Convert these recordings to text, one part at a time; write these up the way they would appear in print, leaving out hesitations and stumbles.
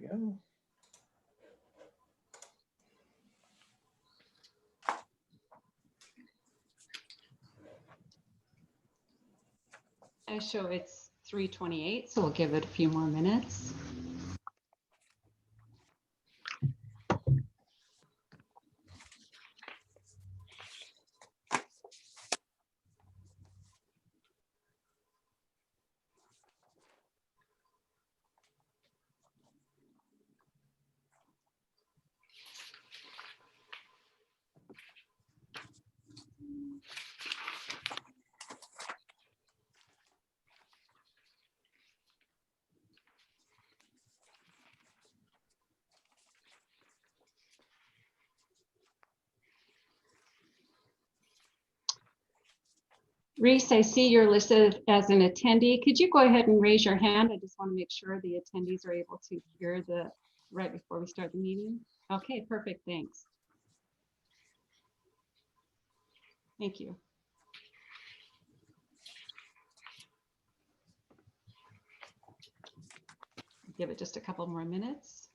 we go. I show it's 3:28, so we'll give it a few more minutes. Reese, I see you're listed as an attendee. Could you go ahead and raise your hand? I just want to make sure the attendees are able to hear the right before we start the meeting. Okay, perfect. Thanks. Thank you. Give it just a couple more minutes.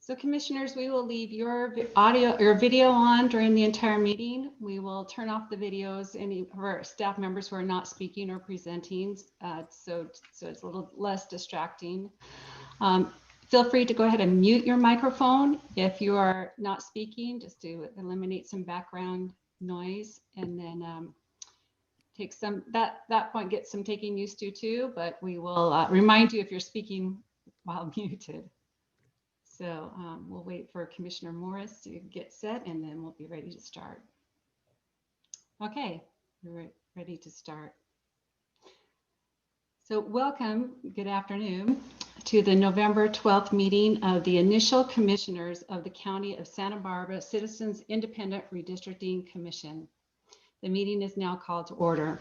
So commissioners, we will leave your audio or video on during the entire meeting. We will turn off the videos, any of our staff members who are not speaking or presenting, so it's a little less distracting. Feel free to go ahead and mute your microphone if you are not speaking, just to eliminate some background noise, and then take some, that point gets some taking used to too, but we will remind you if you're speaking while muted. So we'll wait for Commissioner Morris to get set, and then we'll be ready to start. Okay, we're ready to start. So welcome, good afternoon, to the November 12th meeting of the initial commissioners of the County of Santa Barbara Citizens Independent Redistricting Commission. The meeting is now called to order.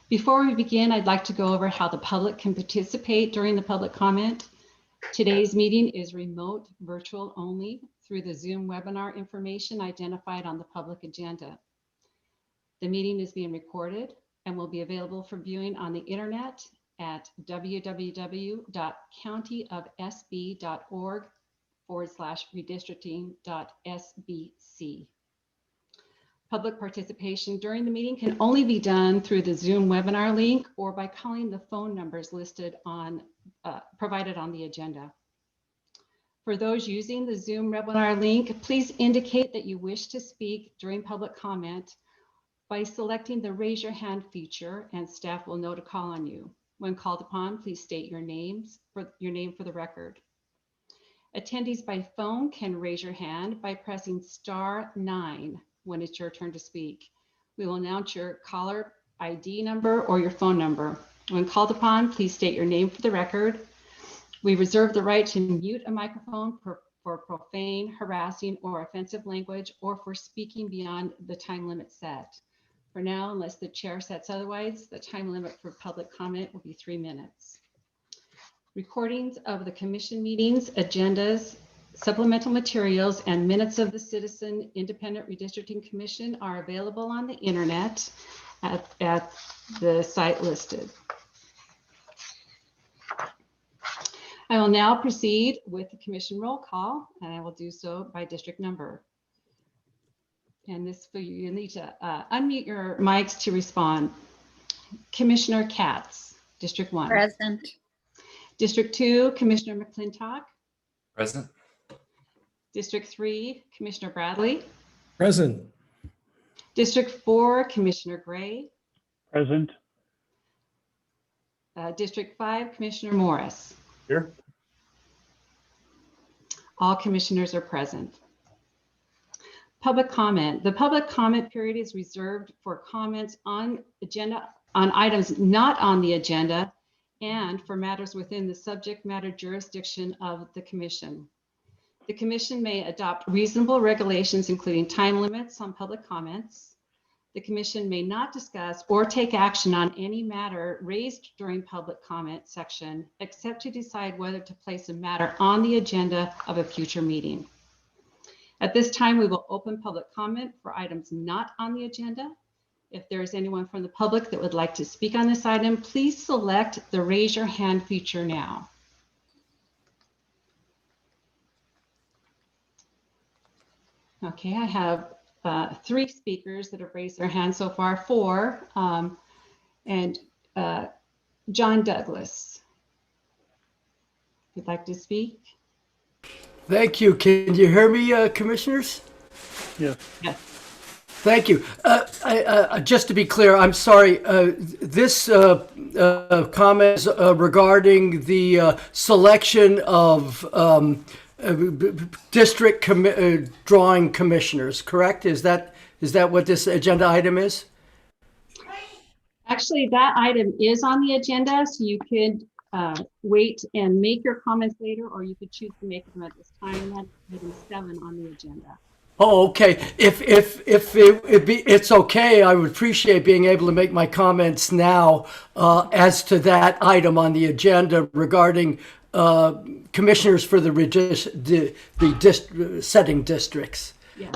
Before we begin, I'd like to go over how the public can participate during the public comment. Today's meeting is remote, virtual only, through the Zoom webinar information identified on the public agenda. The meeting is being recorded and will be available for viewing on the internet at www.countyofsb.org/redistricting.sbc. Public participation during the meeting can only be done through the Zoom webinar link or by calling the phone numbers listed on provided on the agenda. For those using the Zoom webinar link, please indicate that you wish to speak during public comment by selecting the raise your hand feature, and staff will know to call on you. When called upon, please state your name for the record. Attendees by phone can raise your hand by pressing *9 when it's your turn to speak. We will announce your caller ID number or your phone number. When called upon, please state your name for the record. We reserve the right to mute a microphone for profane, harassing, or offensive language, or for speaking beyond the time limit set. For now, unless the chair sets otherwise, the time limit for public comment will be 3 minutes. Recordings of the commission meetings, agendas, supplemental materials, and minutes of the Citizen Independent Redistricting Commission are available on the internet at the site listed. I will now proceed with the commission roll call, and I will do so by district number. And this for you, you need to unmute your mics to respond. Commissioner Katz, District 1. Present. District 2, Commissioner McClintock. Present. District 3, Commissioner Bradley. Present. District 4, Commissioner Gray. Present. District 5, Commissioner Morris. Here. All commissioners are present. Public comment. The public comment period is reserved for comments on items not on the agenda and for matters within the subject matter jurisdiction of the commission. The commission may adopt reasonable regulations, including time limits on public comments. The commission may not discuss or take action on any matter raised during public comment section, except to decide whether to place a matter on the agenda of a future meeting. At this time, we will open public comment for items not on the agenda. If there is anyone from the public that would like to speak on this item, please select the raise your hand feature now. Okay, I have 3 speakers that have raised their hands so far, 4, and John Douglas. If you'd like to speak. Thank you. Can you hear me, commissioners? Yeah. Yes. Thank you. Just to be clear, I'm sorry. This comment is regarding the selection of district drawing commissioners, correct? Is that what this agenda item is? Actually, that item is on the agenda, so you could wait and make your comments later, or you could choose to make them at this time. That's item 7 on the agenda. Oh, okay. If it's okay, I would appreciate being able to make my comments now as to that item on the agenda regarding commissioners for the setting districts. Yeah.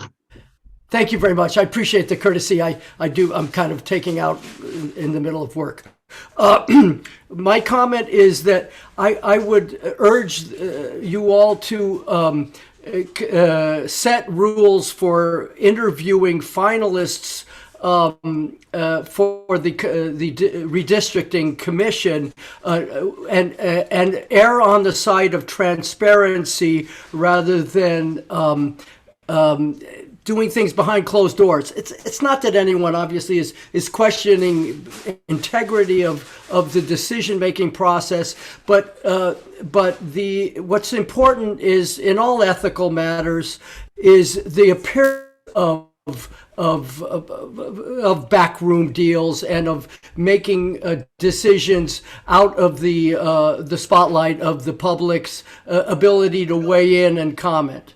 Thank you very much. I appreciate the courtesy. I'm kind of taking out in the middle of work. My comment is that I would urge you all to set rules for interviewing finalists for the redistricting commission and err on the side of transparency rather than doing things behind closed doors. It's not that anyone obviously is questioning integrity of the decision-making process, but what's important is, in all ethical matters, is the appearance of backroom deals and of making decisions out of the spotlight of the public's ability to weigh in and comment.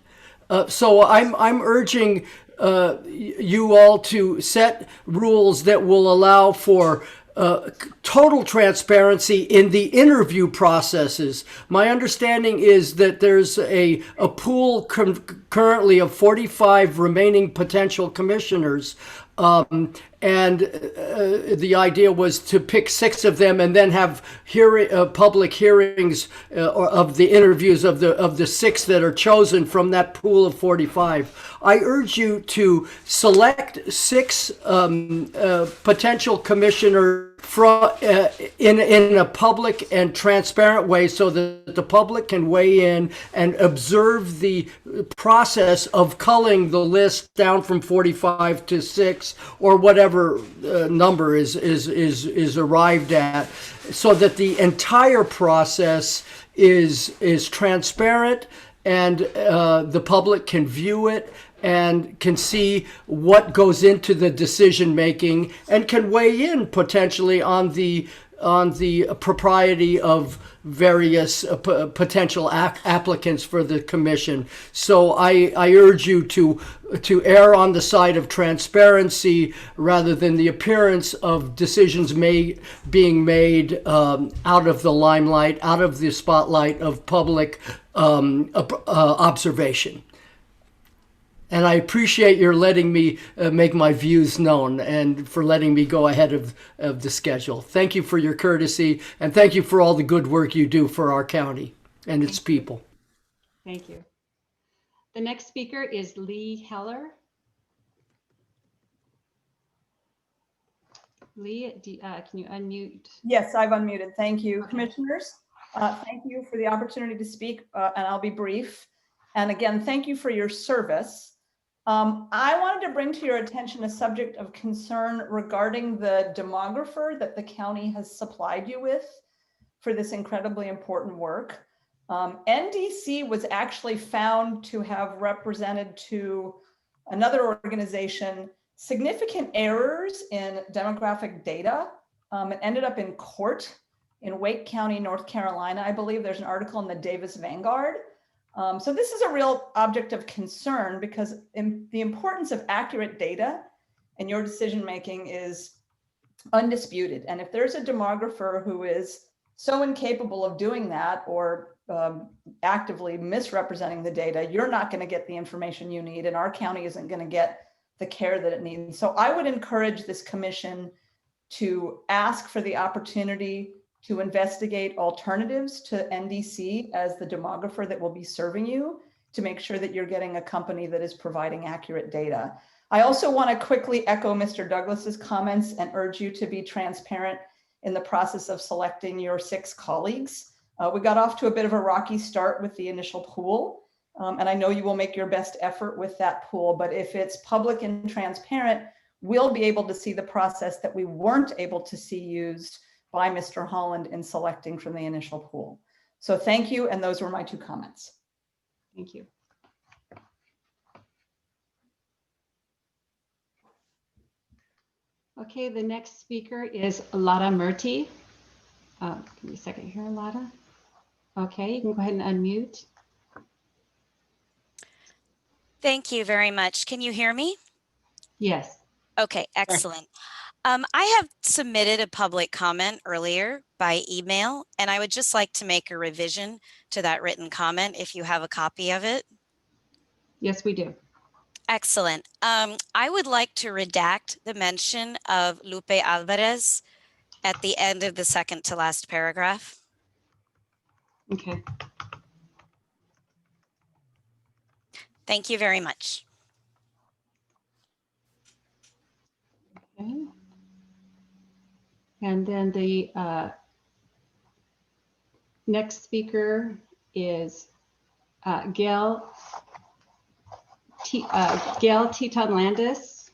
So I'm urging you all to set rules that will allow for total transparency in the interview processes. My understanding is that there's a pool currently of 45 remaining potential commissioners. And the idea was to pick 6 of them and then have public hearings of the interviews of the 6 that are chosen from that pool of 45. I urge you to select 6 potential commissioners in a public and transparent way so that the public can weigh in and observe the process of culling the list down from 45 to 6 or whatever number is arrived at, so that the entire process is transparent and the public can view it and can see what goes into the decision making and can weigh in potentially on the propriety of various potential applicants for the commission. So I urge you to err on the side of transparency rather than the appearance of decisions being made out of the limelight, out of the spotlight of public observation. And I appreciate your letting me make my views known and for letting me go ahead of the schedule. Thank you for your courtesy, and thank you for all the good work you do for our county and its people. Thank you. The next speaker is Lee Heller. Lee, can you unmute? Yes, I've unmuted. Thank you, commissioners. Thank you for the opportunity to speak, and I'll be brief. And again, thank you for your service. I wanted to bring to your attention a subject of concern regarding the demographer that the county has supplied you with for this incredibly important work. NDC was actually found to have represented to another organization significant errors in demographic data. It ended up in court in Wake County, North Carolina. I believe there's an article in the Davis Vanguard. So this is a real object of concern because the importance of accurate data and your decision-making is undisputed. And if there's a demographer who is so incapable of doing that or actively misrepresenting the data, you're not going to get the information you need, and our county isn't going to get the care that it needs. So I would encourage this commission to ask for the opportunity to investigate alternatives to NDC as the demographer that will be serving you, to make sure that you're getting a company that is providing accurate data. I also want to quickly echo Mr. Douglas's comments and urge you to be transparent in the process of selecting your 6 colleagues. We got off to a bit of a rocky start with the initial pool, and I know you will make your best effort with that pool, but if it's public and transparent, we'll be able to see the process that we weren't able to see used by Mr. Holland in selecting from the initial pool. So thank you, and those were my 2 comments. Thank you. Okay, the next speaker is Lada Murti. Give me a second here, Lada. Okay, you can go ahead and unmute. Thank you very much. Can you hear me? Yes. Okay, excellent. I have submitted a public comment earlier by email, and I would just like to make a revision to that written comment if you have a copy of it. Yes, we do. Excellent. I would like to redact the mention of Lupe Alvarez at the end of the second to last paragraph. Okay. Thank you very much. Okay. And then the next speaker is Gail Teton-Landis.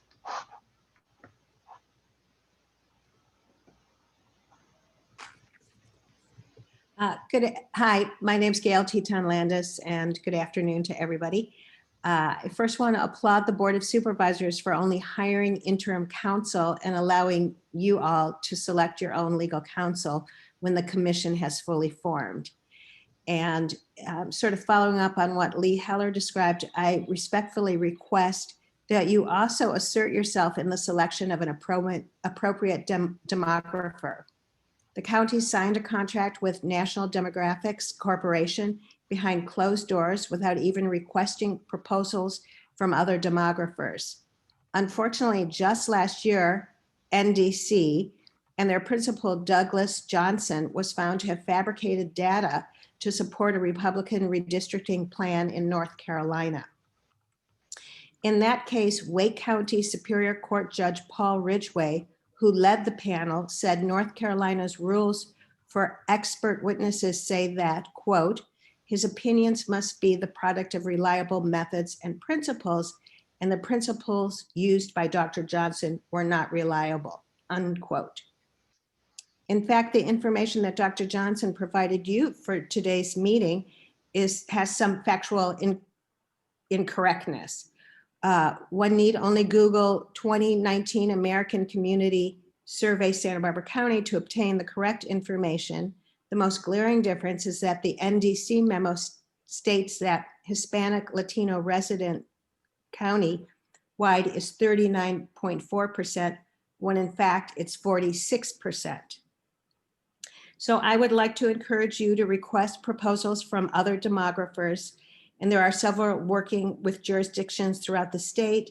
Hi, my name's Gail Teton-Landis, and good afternoon to everybody. I first want to applaud the Board of Supervisors for only hiring interim counsel and allowing you all to select your own legal counsel when the commission has fully formed. And sort of following up on what Lee Heller described, I respectfully request that you also assert yourself in the selection of an appropriate demographer. The county signed a contract with National Demographics Corporation behind closed doors without even requesting proposals from other demographers. Unfortunately, just last year, NDC and their principal, Douglas Johnson, was found to have fabricated data to support a Republican redistricting plan in North Carolina. In that case, Wake County Superior Court Judge Paul Ridgway, who led the panel, said North Carolina's rules for expert witnesses say that, quote, his opinions must be the product of reliable methods and principles, and the principles used by Dr. Johnson were not reliable, unquote. In fact, the information that Dr. Johnson provided you for today's meeting has some factual incorrectness. One need only Google 2019 American Community Survey Santa Barbara County to obtain the correct information. The most glaring difference is that the NDC memo states that Hispanic Latino resident county-wide is 39.4%, when in fact it's 46%. So I would like to encourage you to request proposals from other demographers, and there are several working with jurisdictions throughout the state,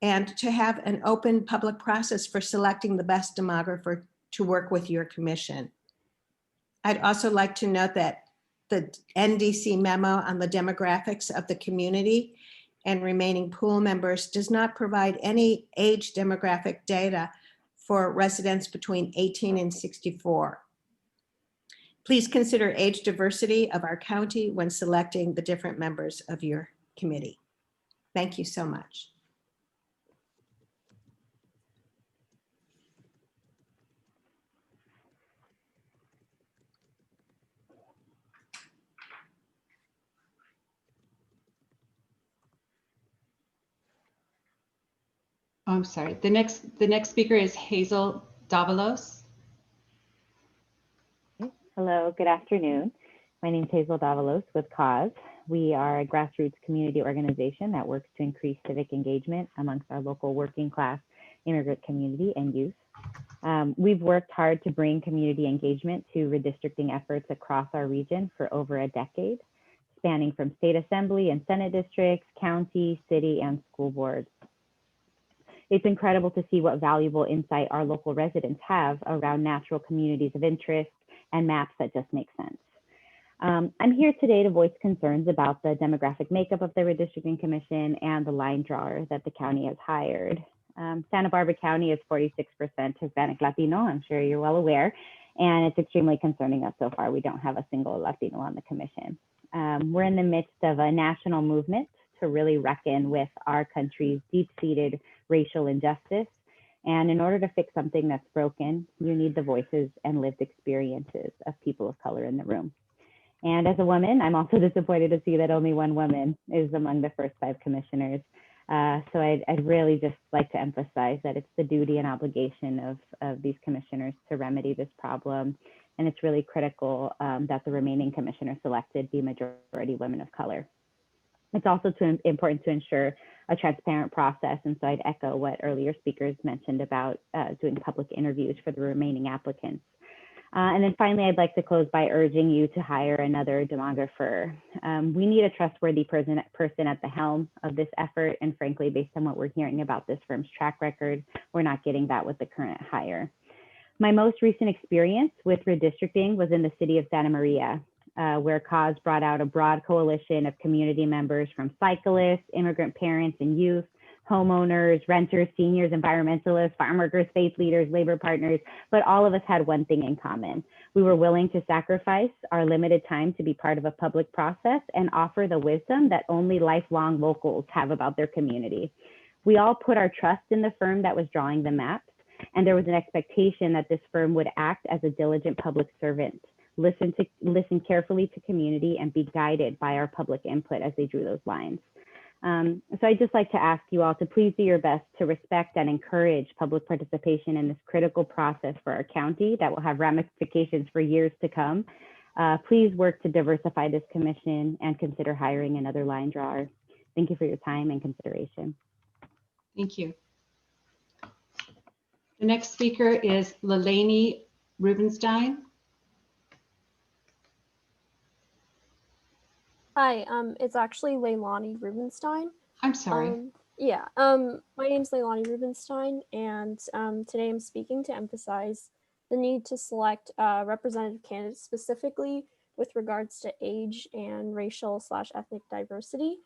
and to have an open public process for selecting the best demographer to work with your commission. I'd also like to note that the NDC memo on the demographics of the community and remaining pool members does not provide any age demographic data for residents between 18 and 64. Please consider age diversity of our county when selecting the different members of your committee. Thank you so much. Oh, I'm sorry. The next speaker is Hazel Davalos. Hello, good afternoon. My name is Hazel Davalos with CAUSE. We are a grassroots community organization that works to increase civic engagement amongst our local working class immigrant community, and youth. We've worked hard to bring community engagement to redistricting efforts across our region for over a decade, spanning from state assembly and Senate districts, county, city, and school boards. It's incredible to see what valuable insight our local residents have around natural communities of interest and maps that just make sense. I'm here today to voice concerns about the demographic makeup of the Redistricting Commission and the line drawer that the county has hired. Santa Barbara County is 46% Hispanic Latino, I'm sure you're well aware, and it's extremely concerning that so far we don't have a single Latino on the commission. We're in the midst of a national movement to really reckon with our country's deep-seated racial injustice. And in order to fix something that's broken, you need the voices and lived experiences of people of color in the room. And as a woman, I'm also disappointed to see that only one woman is among the first 5 commissioners. So I'd really just like to emphasize that it's the duty and obligation of these commissioners to remedy this problem. And it's really critical that the remaining commissioners selected be majority women of color. It's also important to ensure a transparent process. And so I'd echo what earlier speakers mentioned about doing public interviews for the remaining applicants. And then finally, I'd like to close by urging you to hire another demographer. We need a trustworthy person at the helm of this effort. And frankly, based on what we're hearing about this firm's track record, we're not getting that with the current hire. My most recent experience with redistricting was in the city of Santa Maria, where CAUSE brought out a broad coalition of community members from cyclists, immigrant parents and youth, homeowners, renters, seniors, environmentalists, farm workers, faith leaders, labor partners, but all of us had one thing in common. We were willing to sacrifice our limited time to be part of a public process and offer the wisdom that only lifelong locals have about their community. We all put our trust in the firm that was drawing the maps, and there was an expectation that this firm would act as a diligent public servant, listen carefully to community, and be guided by our public input as they drew those lines. So I'd just like to ask you all to please do your best to respect and encourage public participation in this critical process for our county that will have ramifications for years to come. Please work to diversify this commission and consider hiring another line drawer. Thank you for your time and consideration. Thank you. The next speaker is Lelani Rubenstein. Hi, it's actually Leilani Rubenstein. I'm sorry. My name's Leilani Rubenstein, and today I'm speaking to emphasize the need to select representative candidates specifically with regards to age and racial/ethnic diversity.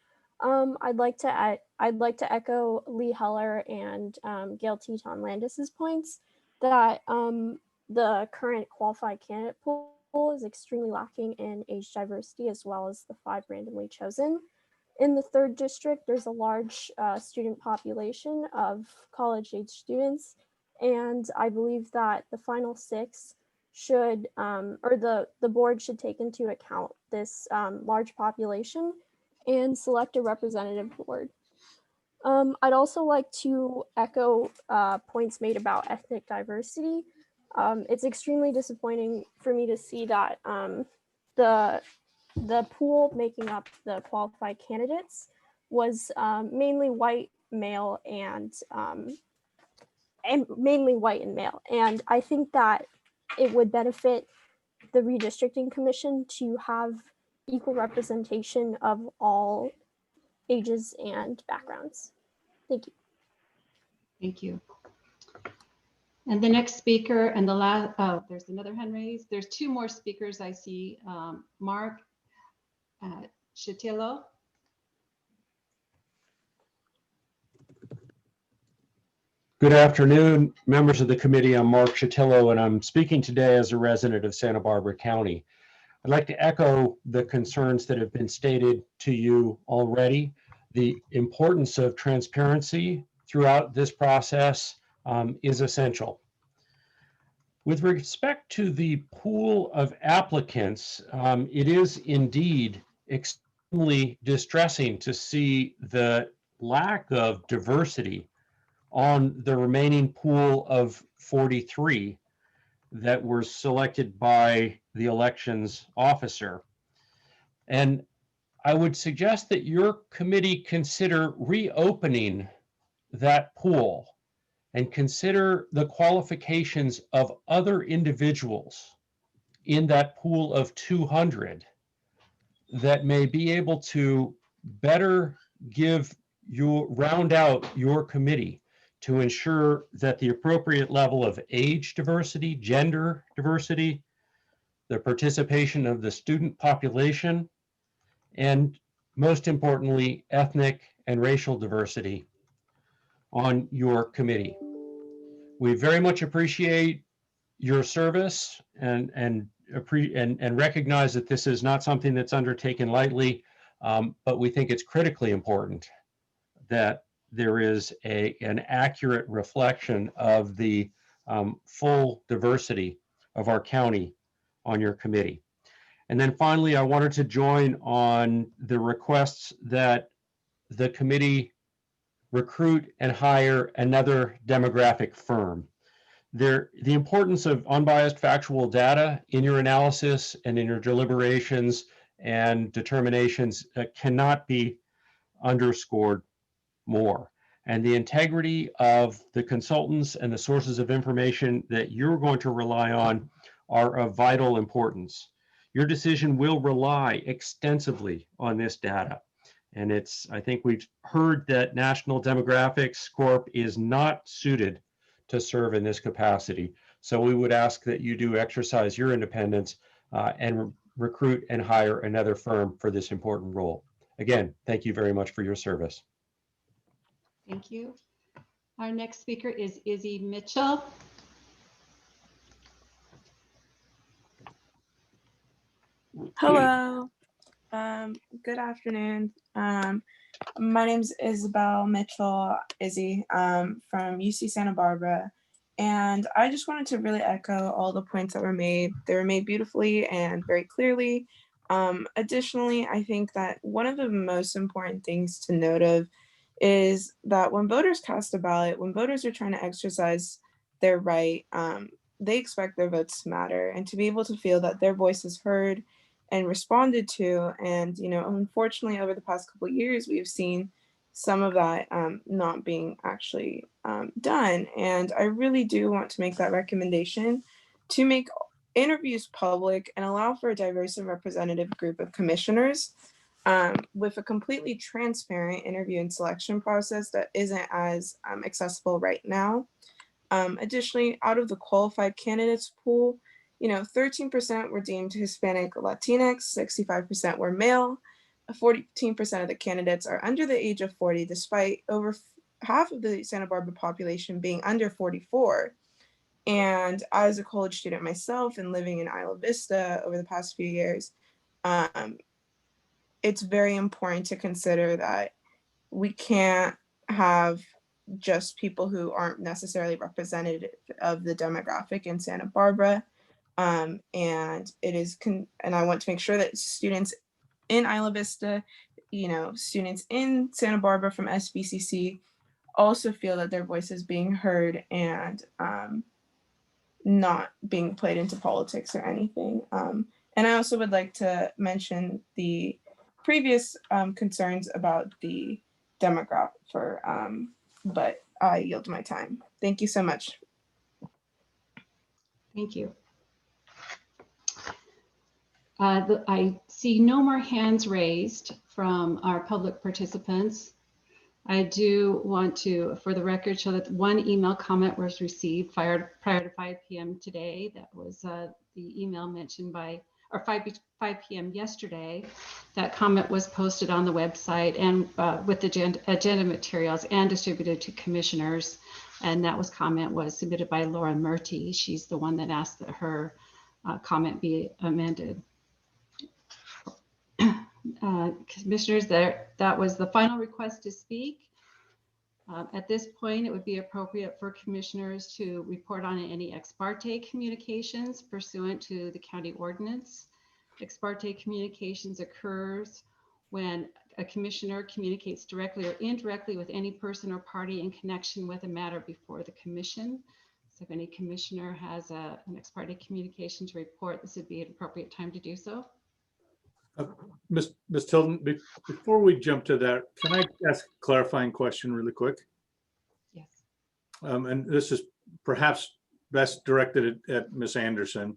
I'd like to echo Lee Heller and Gail Teton Landis's points that the current qualified candidate pool is extremely lacking in age diversity, as well as the 5 randomly chosen. In the 3rd district, there's a large student population of college-age students, and I believe that the final 6 should, or the board should take into account this large population and select a representative board. I'd also like to echo points made about ethnic diversity. It's extremely disappointing for me to see that the pool making up the qualified candidates was mainly white, male, and mainly white and male. And I think that it would benefit the Redistricting Commission to have equal representation of all ages and backgrounds. Thank you. Thank you. And the next speaker and the last, there's another hand raised. There's 2 more speakers I see. Mark Chitillo. Good afternoon, members of the committee. I'm Mark Chitillo, and I'm speaking today as a resident of Santa Barbara County. I'd like to echo the concerns that have been stated to you already. The importance of transparency throughout this process is essential. With respect to the pool of applicants, it is indeed extremely distressing to see the lack of diversity on the remaining pool of 43 that were selected by the elections officer. And I would suggest that your committee consider reopening that pool and consider the qualifications of other individuals in that pool of 200 that may be able to better round out your committee to ensure that the appropriate level of age diversity, gender diversity, the participation of the student population, and most importantly, ethnic and racial diversity on your committee. We very much appreciate your service and recognize that this is not something that's undertaken lightly, but we think it's critically important that there is an accurate reflection of the full diversity of our county on your committee. And then finally, I wanted to join on the requests that the committee recruit and hire another demographic firm. The importance of unbiased factual data in your analysis and in your deliberations and determinations cannot be underscored more. And the integrity of the consultants and the sources of information that you're going to rely on are of vital importance. Your decision will rely extensively on this data. And I think we've heard that National Demographics Corp is not suited to serve in this capacity. So we would ask that you do exercise your independence and recruit and hire another firm for this important role. Again, thank you very much for your service. Thank you. Our next speaker is Izzy Mitchell. Hello. Good afternoon. My name's Isabel Mitchell, Izzy, from UC Santa Barbara. And I just wanted to really echo all the points that were made. They were made beautifully and very clearly. Additionally, I think that one of the most important things to note of is that when voters cast a ballot, when voters are trying to exercise their right, they expect their votes to matter and to be able to feel that their voice is heard and responded to. And, you know, unfortunately, over the past couple of years, we have seen some of that not being actually done. And I really do want to make that recommendation to make interviews public and allow for a diverse and representative group of commissioners with a completely transparent interview and selection process that isn't as accessible right now. Additionally, out of the qualified candidates pool, you know, 13% were deemed Hispanic or Latinx, 65% were male, 14% of the candidates are under the age of 40, despite over half of the Santa Barbara population being under 44. And as a college student myself and living in Isla Vista over the past few years, it's very important to consider that we can't have just people who aren't necessarily representative of the demographic in Santa Barbara. And it is, and I want to make sure that students in Isla Vista, you know, students in Santa Barbara from SBCC also feel that their voice is being heard and not being played into politics or anything. And I also would like to mention the previous concerns about the demographic but I yield my time. Thank you so much. Thank you. I see no more hands raised from our public participants. I do want to, for the record, show that one email comment was received prior to 5 p.m. today. That was the email mentioned by, or 5 p.m. yesterday. That comment was posted on the website and with the agenda materials and distributed to commissioners. And that comment was submitted by Laura Murty. She's the one that asked that her comment be amended. Commissioners, that was the final request to speak. At this point, it would be appropriate for commissioners to report on any ex parte communications pursuant to the county ordinance. Ex parte communications occurs when a commissioner communicates directly or indirectly with any person or party in connection with a matter before the commission. So if any commissioner has an ex parte communication to report, this would be an appropriate time to do so. Ms. Tilden, before we jump to that, can I ask a clarifying question really quick? Yes. and this is perhaps best directed at Ms. Anderson.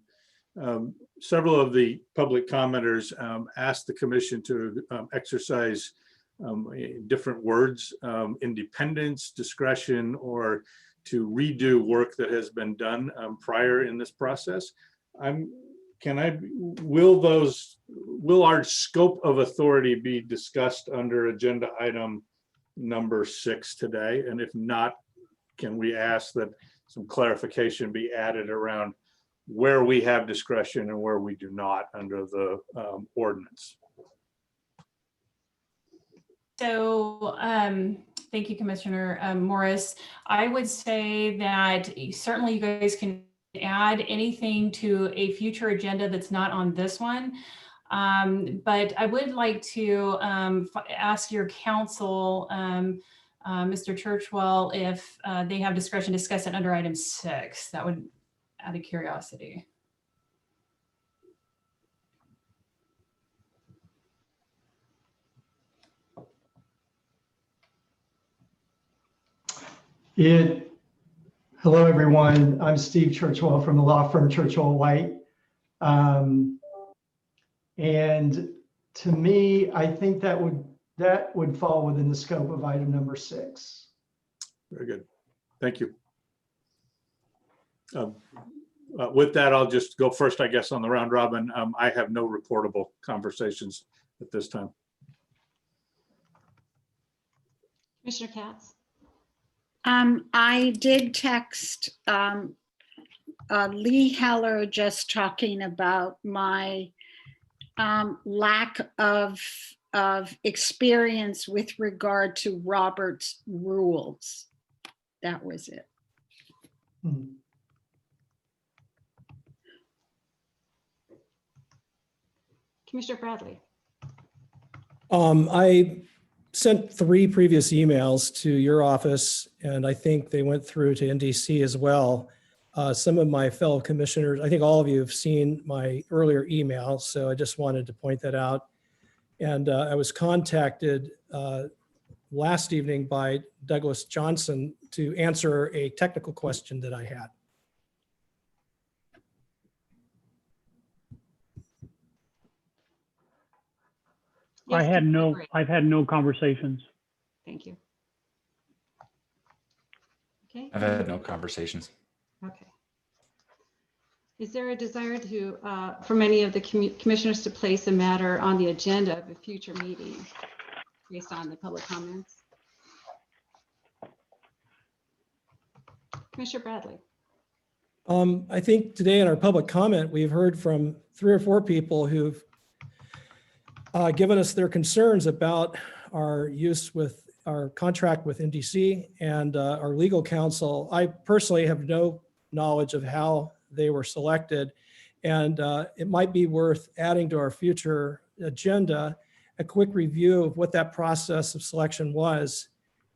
Several of the public commenters asked the commission to exercise different words, independence, discretion, or to redo work that has been done prior in this process. Will our scope of authority be discussed under agenda item number 6 today? And if not, can we ask that some clarification be added around where we have discretion and where we do not under the ordinance? So thank you, Commissioner Morris. I would say that certainly you guys can add anything to a future agenda that's not on this one. But I would like to ask your counsel, Mr. Churchwell, if they have discretion to discuss it under item 6. That would, out of curiosity. Hello, everyone. I'm Steve Churchwell from the law firm Churchwell White. And to me, I think that would fall within the scope of item number 6. Very good. Thank you. With that, I'll just go first, I guess, on the round robin. I have no reportable conversations at this time. Commissioner Katz? I did text Lee Heller just talking about my lack of experience with regard to Robert's rules. That was it. Commissioner Bradley? I sent 3 previous emails to your office, and I think they went through to NDC as well. Some of my fellow commissioners, I think all of you have seen my earlier email, so I just wanted to point that out. And I was contacted last evening by Douglas Johnson to answer a technical question that I had. Yes, I've had no conversations. Thank you. Okay. I've had no conversations. Okay. Is there a desire to, from any of the commissioners to place a matter on the agenda of a future meeting based on the public comments? Commissioner Bradley? I think today in our public comment, we've heard from 3 or 4 people who've given us their concerns about our use with our contract with NDC and our legal counsel. I personally have no knowledge of how they were selected, and it might be worth adding to our future agenda a quick review of what that process of selection was,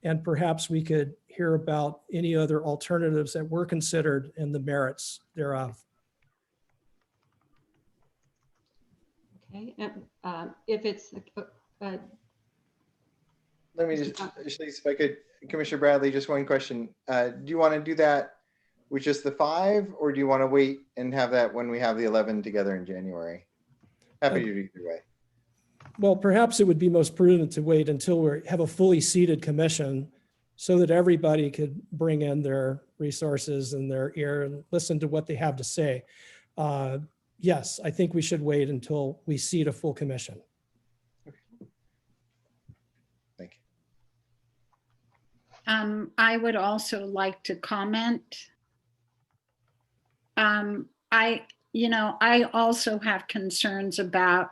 and perhaps we could hear about any other alternatives that were considered and the merits thereof. Okay, if it's let me just, if I could, Commissioner Bradley, just one question. Do you want to do that with just the 5, or do you want to wait and have that when we have the 11 together in January? Happy to do either way. Well, perhaps it would be most prudent to wait until we have a fully seated commission so that everybody could bring in their resources and their ear and listen to what they have to say. Yes, I think we should wait until we seat a full commission. Thank you. I would also like to comment. I also have concerns about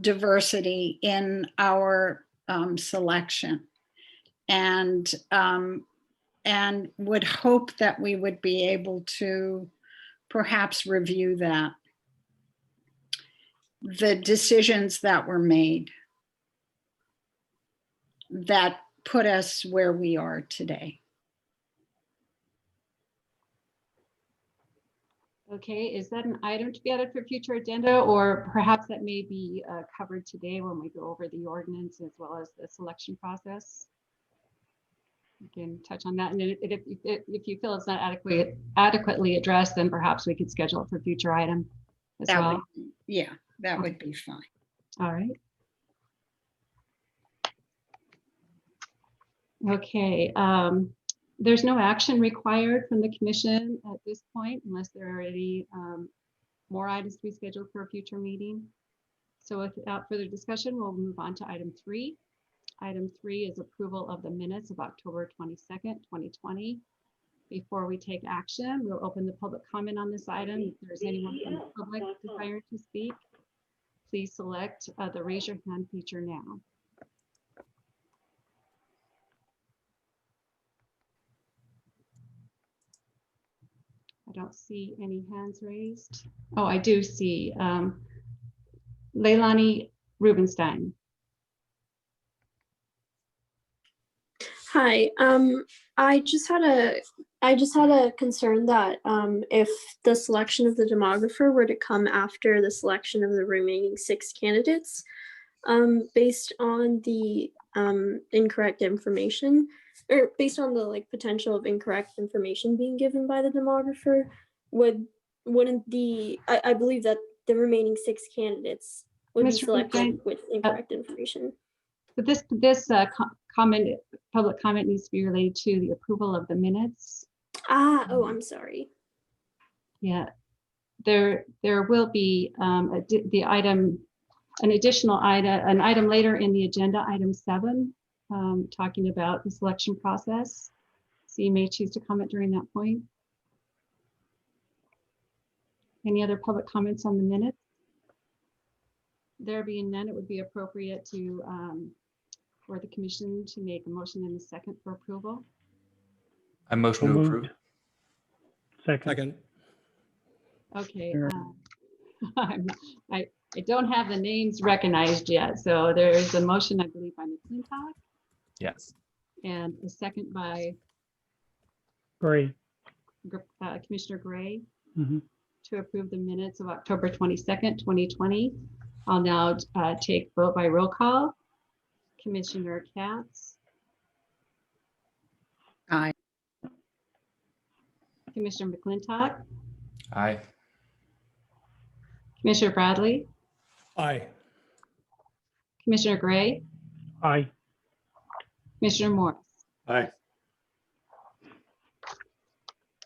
diversity in our selection, and would hope that we would be able to perhaps review that. The decisions that were made that put us where we are today. okay, is that an item to be added for future agenda, or perhaps that may be covered today when we go over the ordinance as well as the selection process? we can touch on that. And then if you feel it's not adequately addressed, then perhaps we could schedule it for future item as That well. yeah, that would be fine. All right. Okay, there's no action required from the commission at this point unless there are any more items to be scheduled for a future meeting. So without further discussion, we'll move on to item 3. Item 3 is approval of the minutes of October 22nd, 2020. Before we take action, we'll open the public comment on this item. If there's anyone from the public desired to speak, please select the raise your hand feature now. I don't see any hands raised. Oh, I do see Leilani Rubenstein. Hi. I just had a concern that if the selection of the demographer were to come after the selection of the remaining 6 candidates, based on the incorrect information, or based on the potential of incorrect information being given by the demographer, wouldn't the I believe that the remaining 6 candidates would be Mr. selected Rubenstein, with incorrect information. But this public comment needs to be related to the approval of the minutes. Oh, I'm sorry. Yeah, there will be the item, an additional item, an item later in the agenda, item 7, talking about the selection process. So you may choose to comment during that point. Any other public comments on the minutes? There being none, it would be appropriate to for the commission to make a motion in a second for approval. I motion to approve. Second. Okay. I don't have the names recognized yet. So there's a motion, I believe, by McClintock. Yes. And a second by Gray. Commissioner Gray Mhm. to approve the minutes of October 22nd, 2020. I'll now take vote by roll call. Commissioner Katz. Aye. Commissioner McClintock. Aye. Commissioner Bradley. Aye. Commissioner Gray. Aye. Commissioner Morris. Aye.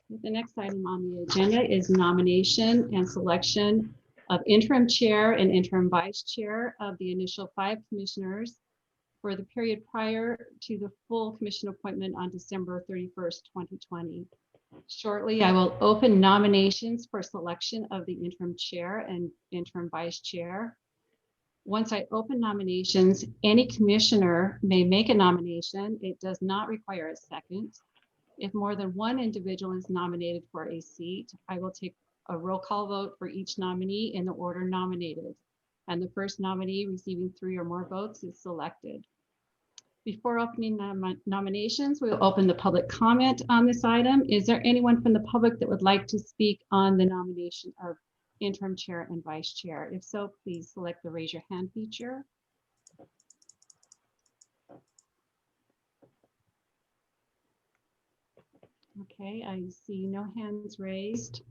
The next item on the agenda is nomination and selection of interim chair and interim vice chair of the initial 5 commissioners for the period prior to the full commission appointment on December 31st, 2020. Shortly, I will open nominations for selection of the interim chair and interim vice chair. Once I open nominations, any commissioner may make a nomination. It does not require a second. If more than one individual is nominated for a seat, I will take a roll call vote for each nominee in the order nominated, and the first nominee receiving 3 or more votes is selected. Before opening nominations, we will open the public comment on this item. Is there anyone from the public that would like to speak on the nomination of interim chair and vice chair? If so, please select the raise your hand feature. Okay, I see no hands raised.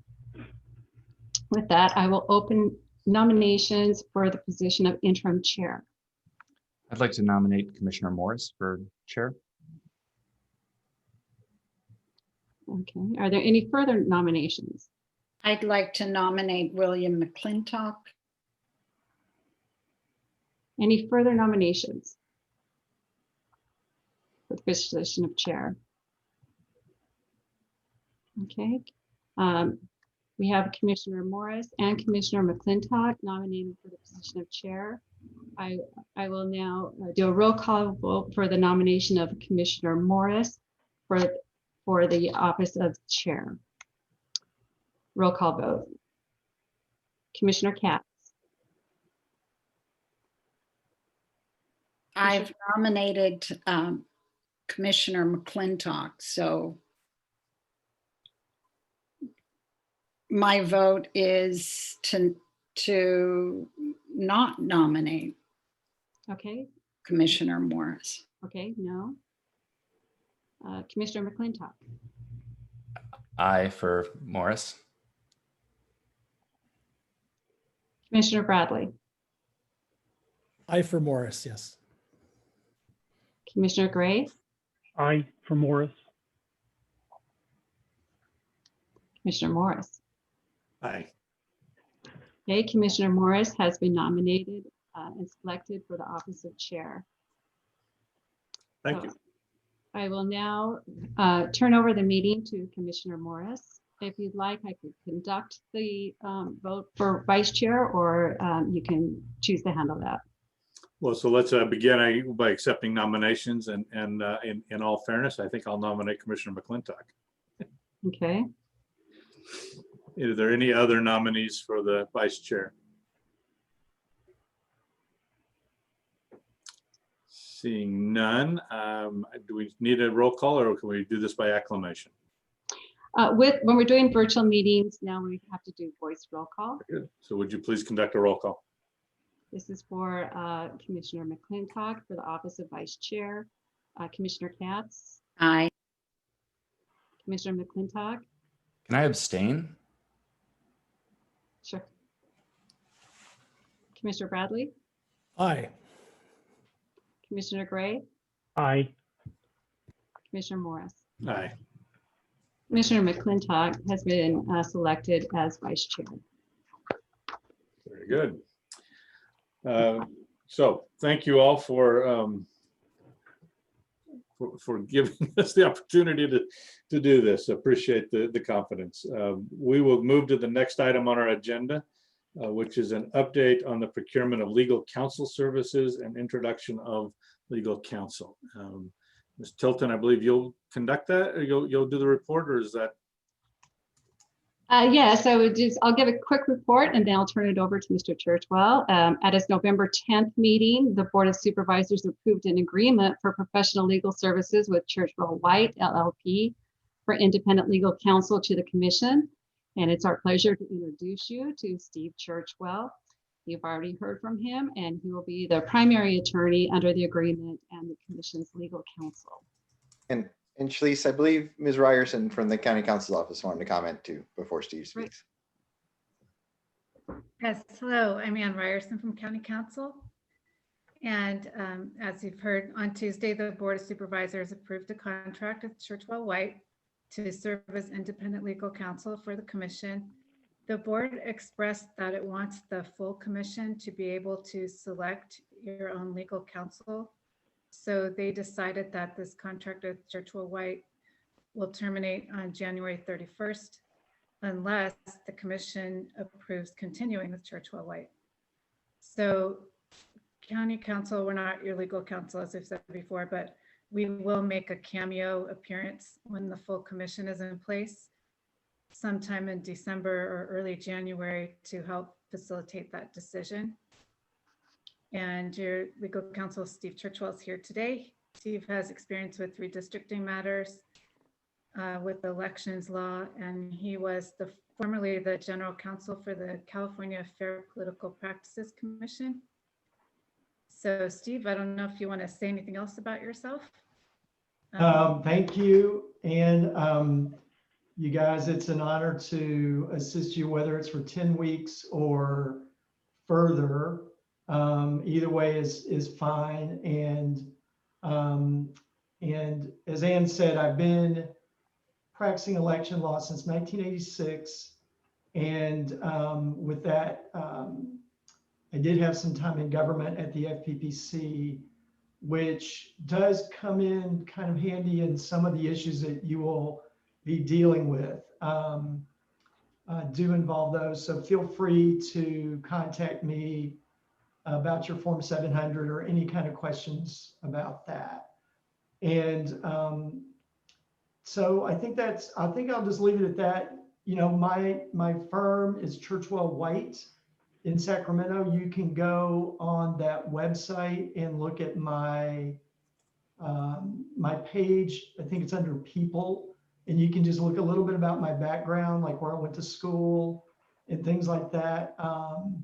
With that, I will open nominations for the position of interim chair. I'd like to nominate Commissioner Morris for chair. Okay, are there any further nominations? I'd like to nominate William McClintock. Any further nominations for the position of chair? Okay, we have Commissioner Morris and Commissioner McClintock nominated for the position of chair. I will now do a roll call vote for the nomination of Commissioner Morris for the office of chair. Roll call vote. Commissioner Katz. I've nominated Commissioner McClintock, so my vote is to not nominate Okay. Commissioner Morris. Okay, no. Commissioner McClintock, Aye for Morris. Commissioner Bradley, Aye for Morris, yes. Commissioner Gray, Aye for Morris. Commissioner Morris. Aye. Okay, Commissioner Morris has been nominated and selected for the office of chair. Thank you. I will now turn over the meeting to Commissioner Morris. If you'd like, I could conduct the vote for vice chair, or you can choose to handle that. Well, so let's begin by accepting nominations, and in all fairness, I think I'll nominate Commissioner McClintock. Okay. Are there any other nominees for the vice chair? Seeing none, do we need a roll call, or can we do this by acclamation? When we're doing virtual meetings, now we have to do voice roll call. Good. So would you please conduct a roll call? This is for Commissioner McClintock for the office of vice chair. Commissioner Katz, Aye. Commissioner McClintock, Can I abstain? sure. Commissioner Bradley, Aye. Commissioner Gray, Aye. Commissioner Morris. Aye. Commissioner McClintock has been selected as vice chair. Very good. So thank you all for giving us the opportunity to do this. Appreciate the confidence. We will move to the next item on our agenda, which is an update on the procurement of legal counsel services and introduction of legal counsel. Ms. Tilton, I believe you'll conduct that, or you'll do the report, or is that? Yes, I'll give a quick report and then I'll turn it over to Mr. Churchwell. At its November 10th meeting, the Board of Supervisors approved an agreement for professional legal services with Churchwell White LLP for independent legal counsel to the Commission. And it's our pleasure to introduce you to Steve Churchwell. You've already heard from him, and he will be the primary attorney under the agreement and the Commission's legal counsel. And Schlise, I believe Ms. Ryerson from the County Counsel's Office wanted to comment too before Steve speaks. Yes, hello, I'm Ann Ryerson from County Council. And as you've heard, on Tuesday, the Board of Supervisors approved a contract with Churchwell White to serve as independent legal counsel for the Commission. The board expressed that it wants the full Commission to be able to select your own legal counsel. So they decided that this contract with Churchwell White will terminate on January 31st, unless the Commission approves continuing with Churchwell White. So County Council, we're not your legal counsel, as I've said before, but we will make a cameo appearance when the full Commission is in place sometime in December or early January to help facilitate that decision. And your legal counsel, Steve Churchwell, is here today. Steve has experience with redistricting matters, with elections law, and he was formerly the general counsel for the California Fair Political Practices Commission. So Steve, I don't know if you want to say anything else about yourself. Thank you. And you guys, it's an honor to assist you, whether it's for 10 weeks or further. Either way is fine. And as Ann said, I've been practicing election law since 1986. And with that, I did have some time in government at the FPPC, which does come in kind of handy in some of the issues that you will be dealing with. Do involve those. So feel free to contact me about your Form 700 or any kind of questions about that. And so I think I'll just leave it at that. You know, my firm is Churchwell White in Sacramento. You can go on that website and look at my my page. I think it's under people, and you can just look a little bit about my background, like where I went to school and things like that. I'm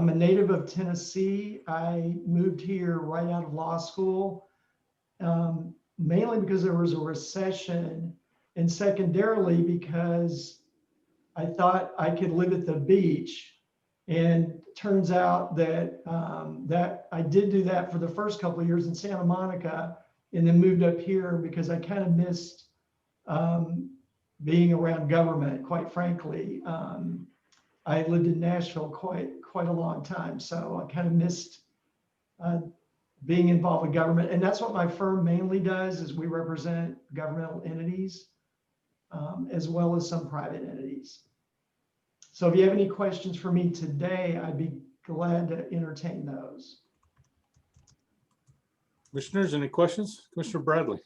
a native of Tennessee. I moved here right out of law school. mainly because there was a recession, and secondarily because I thought I could live at the beach. And turns out that that I did do that for the first couple of years in Santa Monica, and then moved up here because I kind of missed being around government, quite frankly. I lived in Nashville quite a long time, so I kind of missed being involved with government. And that's what my firm mainly does, is we represent governmental entities as well as some private entities. So if you have any questions for me today, I'd be glad to entertain those. Commissioners, any questions? Commissioner Bradley.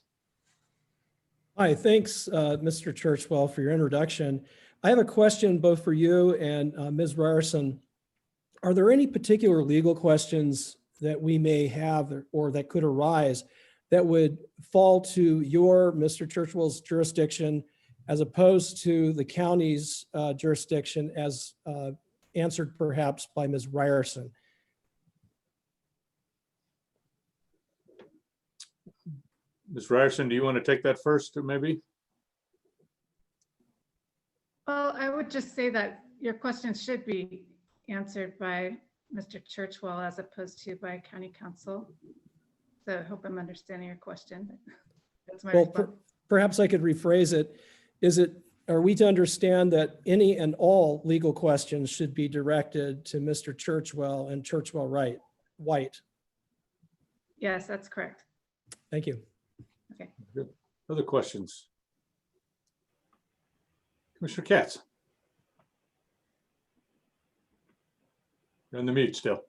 Hi, thanks, Mr. Churchwell, for your introduction. I have a question both for you and Ms. Ryerson. Are there any particular legal questions that we may have or that could arise that would fall to your, Mr. Churchwell's jurisdiction, as opposed to the county's jurisdiction, as answered perhaps by Ms. Ryerson? Ms. Ryerson, do you want to take that first, maybe? Well, I would just say that your questions should be answered by Mr. Churchwell as opposed to by County Council. So I hope I'm understanding your question. That's my response. Perhaps I could rephrase it. Are we to understand that any and all legal questions should be directed to Mr. Churchwell and Churchwell White? Yes, that's correct. Thank you. Okay. Good. Other questions? Commissioner Katz. You're on the mute still.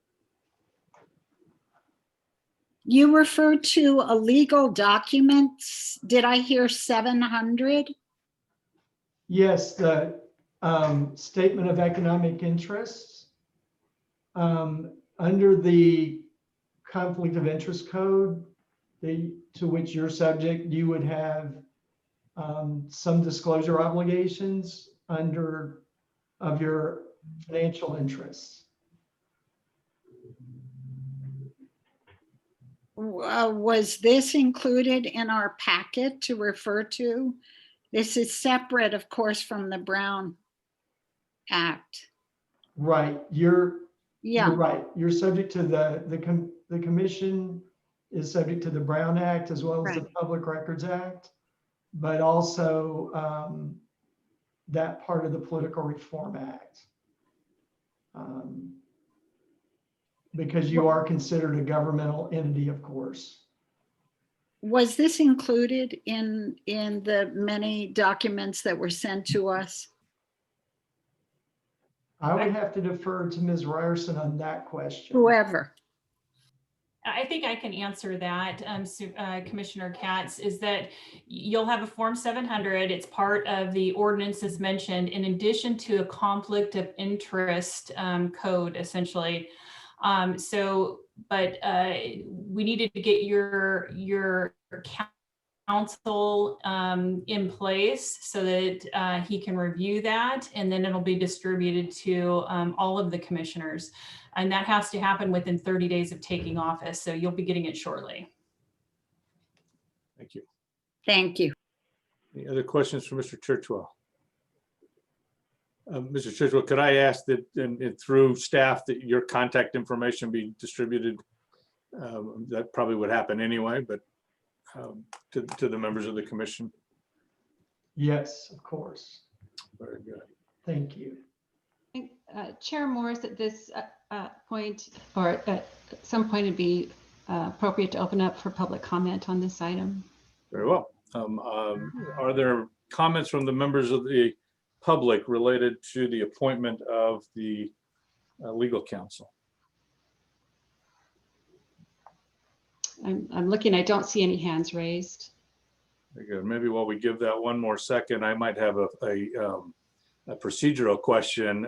You referred to a legal documents. Did I hear 700? Yes, the statement of economic interests. Under the conflict of interest code to which you're subject, you would have some disclosure obligations of your financial interests. Was this included in our packet to refer to? This is separate, of course, from the Brown Act. Right. You're Yeah. right. You're subject to the commission is subject to the Brown Act as well as the Public Records Act, but also that part of the Political Reform Act. Because you are considered a governmental entity, of course. Was this included in the many documents that were sent to us? I would have to defer to Ms. Ryerson on that question. Whoever. I think I can answer that, Commissioner Katz, is that you'll have a Form 700. It's part of the ordinance as mentioned, in addition to a conflict of interest code, essentially. But we needed to get your counsel in place so that he can review that, and then it'll be distributed to all of the commissioners. And that has to happen within 30 days of taking office. So you'll be getting it shortly. Thank you. Thank you. Any other questions for Mr. Churchwell? Mr. Churchwell, could I ask that and through staff that your contact information be distributed? That probably would happen anyway, but to the members of the commission. Yes, of course. Very good. Thank you. Chair Morris, at this point, or at some point, it'd be appropriate to open up for public comment on this item. Very well. Are there comments from the members of the public related to the appointment of the legal counsel? I'm looking, I don't see any hands raised. Very good. Maybe while we give that one more second, I might have a procedural question,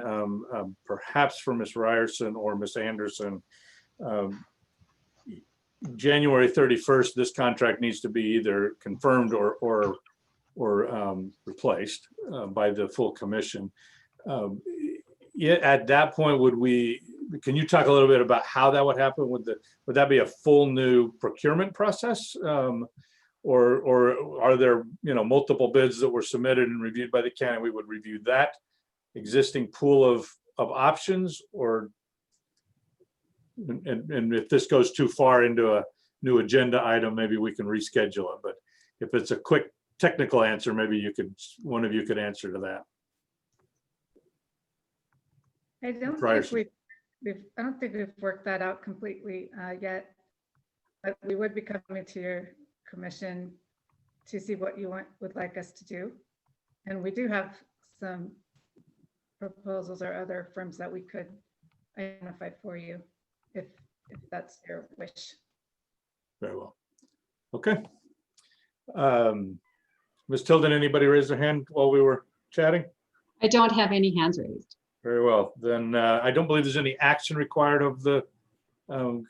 perhaps for Ms. Ryerson or Ms. Anderson. January 31st, this contract needs to be either confirmed or replaced by the full commission. At that point, can you talk a little bit about how that would happen? Would that be a full new procurement process? or are there, multiple bids that were submitted and reviewed by the county? We would review that existing pool of options, or and if this goes too far into a new agenda item, maybe we can reschedule it. But if it's a quick technical answer, maybe one of you could answer to that. I don't Prior- think I don't think we've worked that out completely yet, but we would be coming to your commission to see what you would like us to do. And we do have some proposals or other firms that we could identify for you if that's your wish. Very well. Okay. Ms. Tilden, anybody raise their hand while we were chatting? I don't have any hands raised. Very well. Then I don't believe there's any action required of the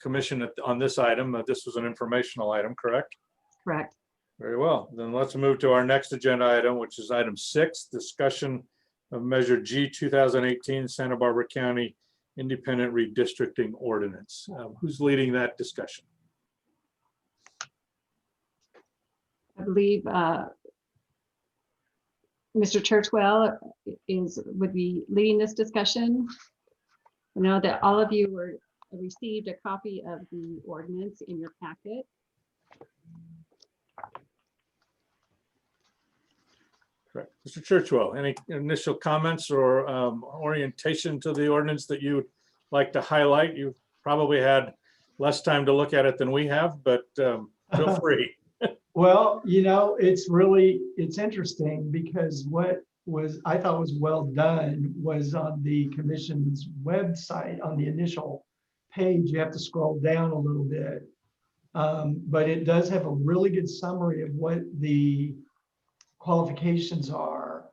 commission on this item. This was an informational item, correct? Correct. Very well. Then let's move to our next agenda item, which is item 6, discussion of Measure G 2018 Santa Barbara County Independent Redistricting Ordinance. Who's leading that discussion? I believe Mr. Churchwell would be leading this discussion. I know that all of you received a copy of the ordinance in your packet. Correct. Mr. Churchwell, any initial comments or orientation to the ordinance that you'd like to highlight? You probably had less time to look at it than we have, but feel free. Well, it's interesting because what I thought was well done was on the commission's website on the initial page. You have to scroll down a little bit, but it does have a really good summary of what the qualifications are,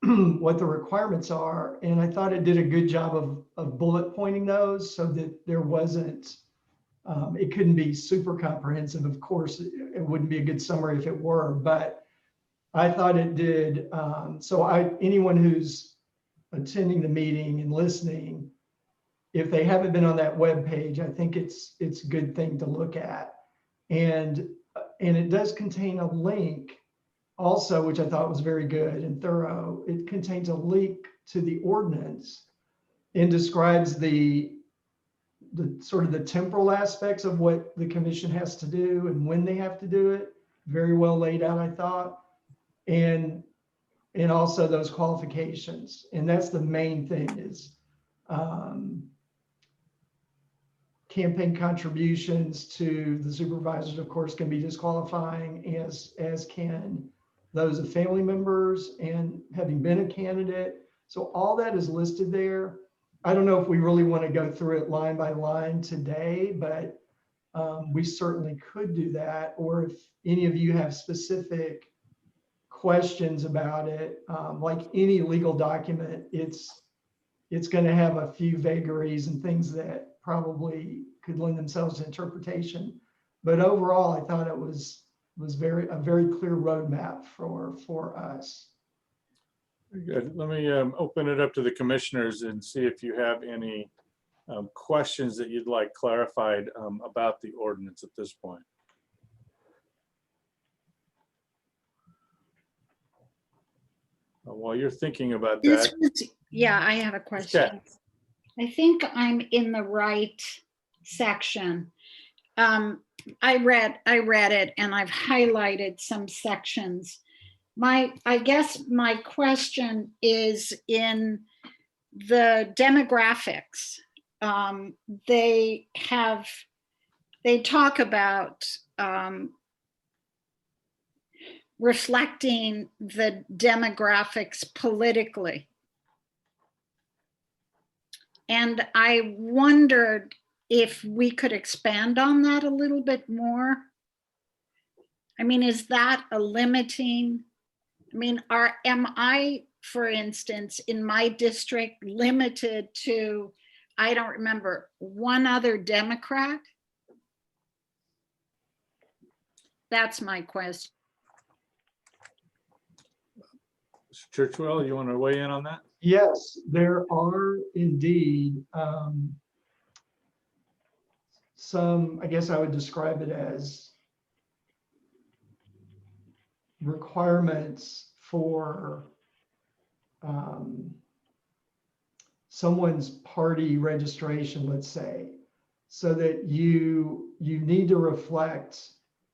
what the requirements are. And I thought it did a good job of bullet pointing those so that there wasn't, it couldn't be super comprehensive. Of course, it wouldn't be a good summary if it were, but I thought it did. So anyone who's attending the meeting and listening, if they haven't been on that web page, I think it's a good thing to look at. And it does contain a link also, which I thought was very good and thorough. It contains a link to the ordinance and describes the sort of the temporal aspects of what the commission has to do and when they have to do it. Very well laid out, I thought. And also those qualifications. And that's the main thing is campaign contributions to the supervisors, of course, can be disqualifying, as can those of family members and having been a candidate. So all that is listed there. I don't know if we really want to go through it line by line today, but we certainly could do that. Or if any of you have specific questions about it, like any legal document, it's going to have a few vagaries and things that probably could lend themselves to interpretation. But overall, I thought it was a very clear roadmap for us. Good. Let me open it up to the commissioners and see if you have any questions that you'd like clarified about the ordinance at this point. While you're thinking about that. Yeah, I have a question. Okay. I think I'm in the right section. I read it and I've highlighted some sections. I guess my question is in the demographics. They talk about reflecting the demographics politically. And I wondered if we could expand on that a little bit more. I mean, is that a limiting? I mean, am I, for instance, in my district limited to, I don't remember, one other Democrat? That's my question. Mr. Churchwell, you want to weigh in on that? Yes, there are indeed some, I guess I would describe it as requirements for someone's party registration, let's say, so that you need to reflect.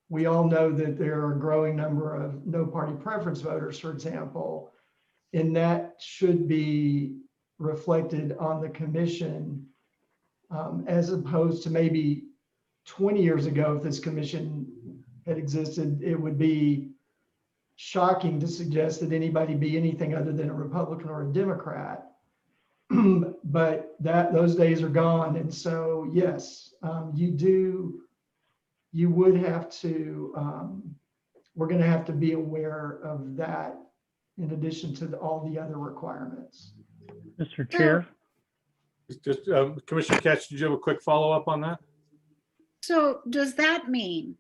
We all know that there are a growing number of no party preference voters, for example, and that should be reflected on the commission, as opposed to maybe 20 years ago, if this commission had existed, it would be shocking to suggest that anybody be anything other than a Republican or a Democrat. But those days are gone. And so, yes, you would have to, we're going to have to be aware of that in addition to all the other requirements. Mr. Chair. Just Commissioner Katz, did you have a quick follow-up on that? So does that mean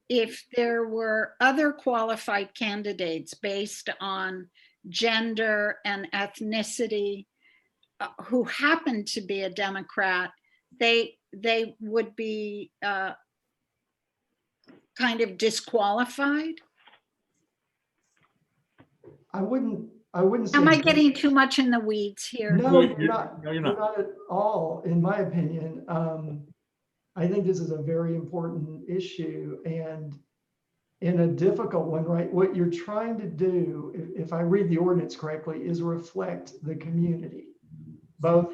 if there were other qualified candidates based on gender and ethnicity who happened to be a Democrat, they would be kind of disqualified? I wouldn't say. Am I getting too much in the weeds here? No, you're not. You're not at all, in my opinion. I think this is a very important issue and in a difficult one, right? What you're trying to do, if I read the ordinance correctly, is reflect the community, both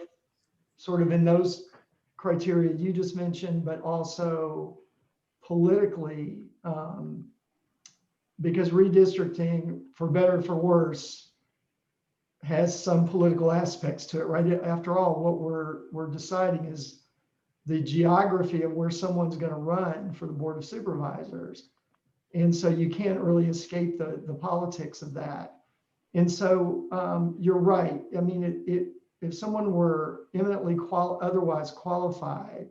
sort of in those criteria you just mentioned, but also politically, because redistricting, for better or for worse, has some political aspects to it, right? After all, what we're deciding is the geography of where someone's going to run for the Board of Supervisors. And so you can't really escape the politics of that. And so you're right. I mean, if someone were eminently otherwise qualified,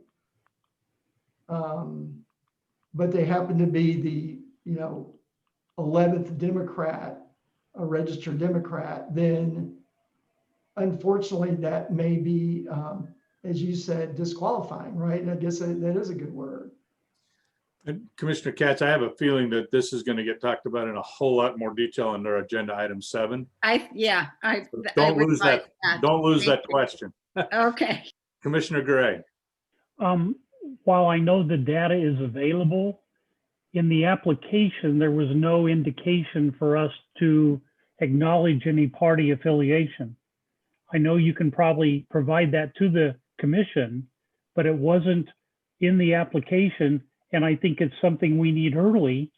but they happen to be the 11th Democrat, a registered Democrat, then unfortunately that may be, as you said, disqualifying, right? And I guess that is a good word. And Commissioner Katz, I have a feeling that this is going to get talked about in a whole lot more detail under agenda item 7. Don't lose that. Don't lose that question. Okay. Commissioner Gray. While I know the data is available, in the application, there was no indication for us to acknowledge any party affiliation. I know you can probably provide that to the commission, but it wasn't in the application. And I think it's something we need early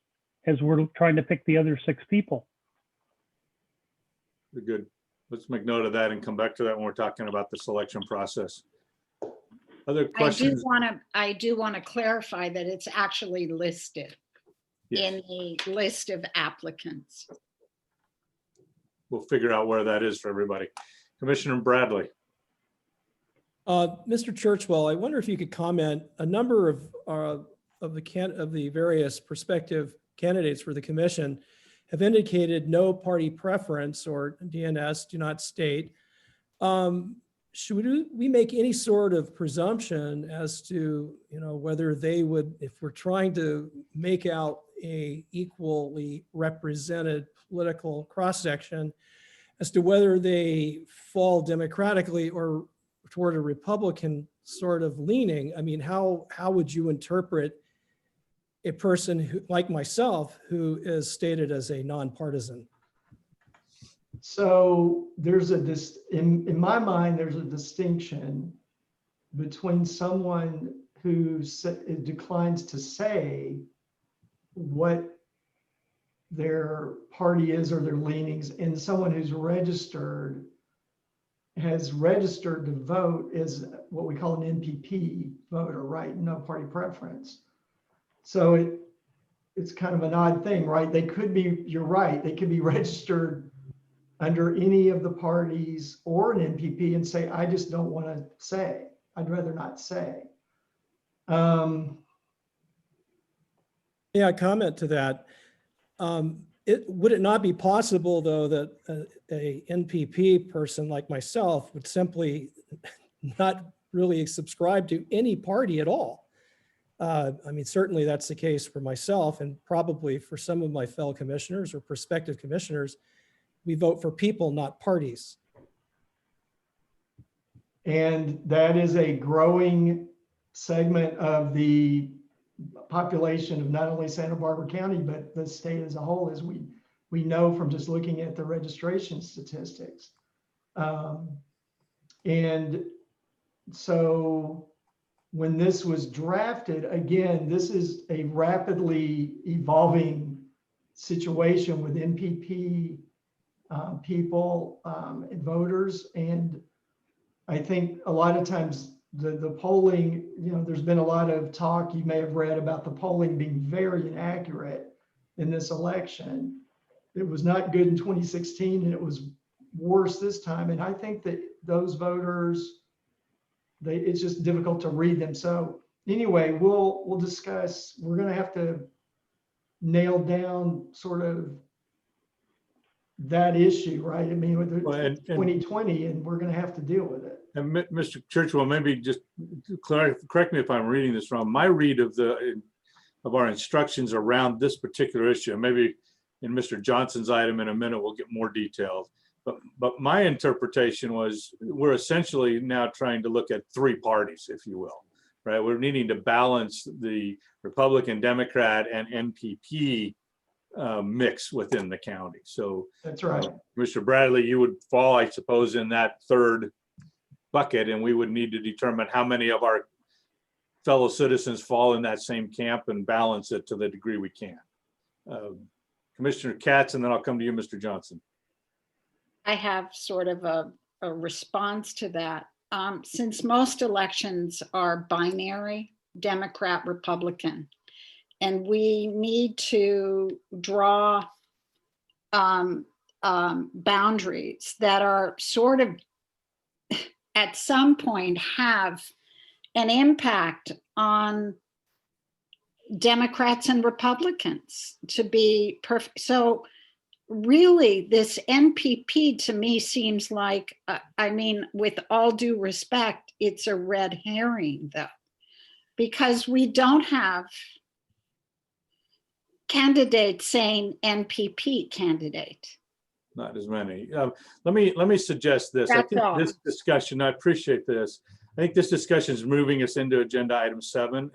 as we're trying to pick the other 6 people. Good. Let's make note of that and come back to that when we're talking about the selection process. Other questions? I do want to clarify that it's actually listed in the list of applicants. We'll figure out where that is for everybody. Commissioner Bradley. Mr. Churchwell, I wonder if you could comment. A number of the various prospective candidates for the commission have indicated no party preference, or DNS, do not state. Should we make any sort of presumption as to, whether they would, if we're trying to make out a equally represented political cross-section, as to whether they fall democratically or toward a Republican sort of leaning? I mean, how would you interpret a person who, like myself, who is stated as a nonpartisan? So there's in my mind, there's a distinction between someone who declines to say what their party is or their leanings, and someone who's has registered to vote as what we call an NPP voter, right? No party preference. So it's kind of an odd thing, right? They could be, you're right, they could be registered under any of the parties or an NPP and say, I just don't want to say, I'd rather not say. Yeah, comment to that. Would it not be possible, though, that a NPP person like myself would simply not really subscribe to any party at all? I mean, certainly that's the case for myself and probably for some of my fellow commissioners or prospective commissioners. We vote for people, not parties. And that is a growing segment of the population of not only Santa Barbara County, but the state as a whole, as we know from just looking at the registration statistics. And so when this was drafted, again, this is a rapidly evolving situation with MPP people and voters. And I think a lot of times the polling, you know, there's been a lot of talk, you may have read about the polling being very inaccurate in this election. It was not good in 2016 and it was worse this time. And I think that those voters, it's just difficult to read them. So anyway, we'll discuss, we're going to have to nail down sort of that issue, right? I mean, with 2020, and we're going to have to deal with it. And Mr. Churchwell, maybe just correct me if I'm reading this wrong. My read of our instructions around this particular issue, maybe in Mr. Johnson's item in a minute, we'll get more detailed. But my interpretation was we're essentially now trying to look at three parties, if you will, right? We're needing to balance the Republican, Democrat, and NPP mix within the county. So that's right. Mr. Bradley, you would fall, I suppose, in that third bucket, and we would need to determine how many of our fellow citizens fall in that same camp and balance it to the degree we can. Commissioner Katz, and then I'll come to you, Mr. Johnson. I have sort of a response to that. Since most elections are binary, Democrat, Republican, and we need to draw boundaries that are sort of at some point have an impact on Democrats and Republicans to be perfect. So really, this NPP to me seems like, I mean, with all due respect, it's a red herring though, because we don't have candidates saying NPP candidate. Not as many. Let me suggest this. I think this discussion, I appreciate this. I think this discussion is moving us into agenda item 7.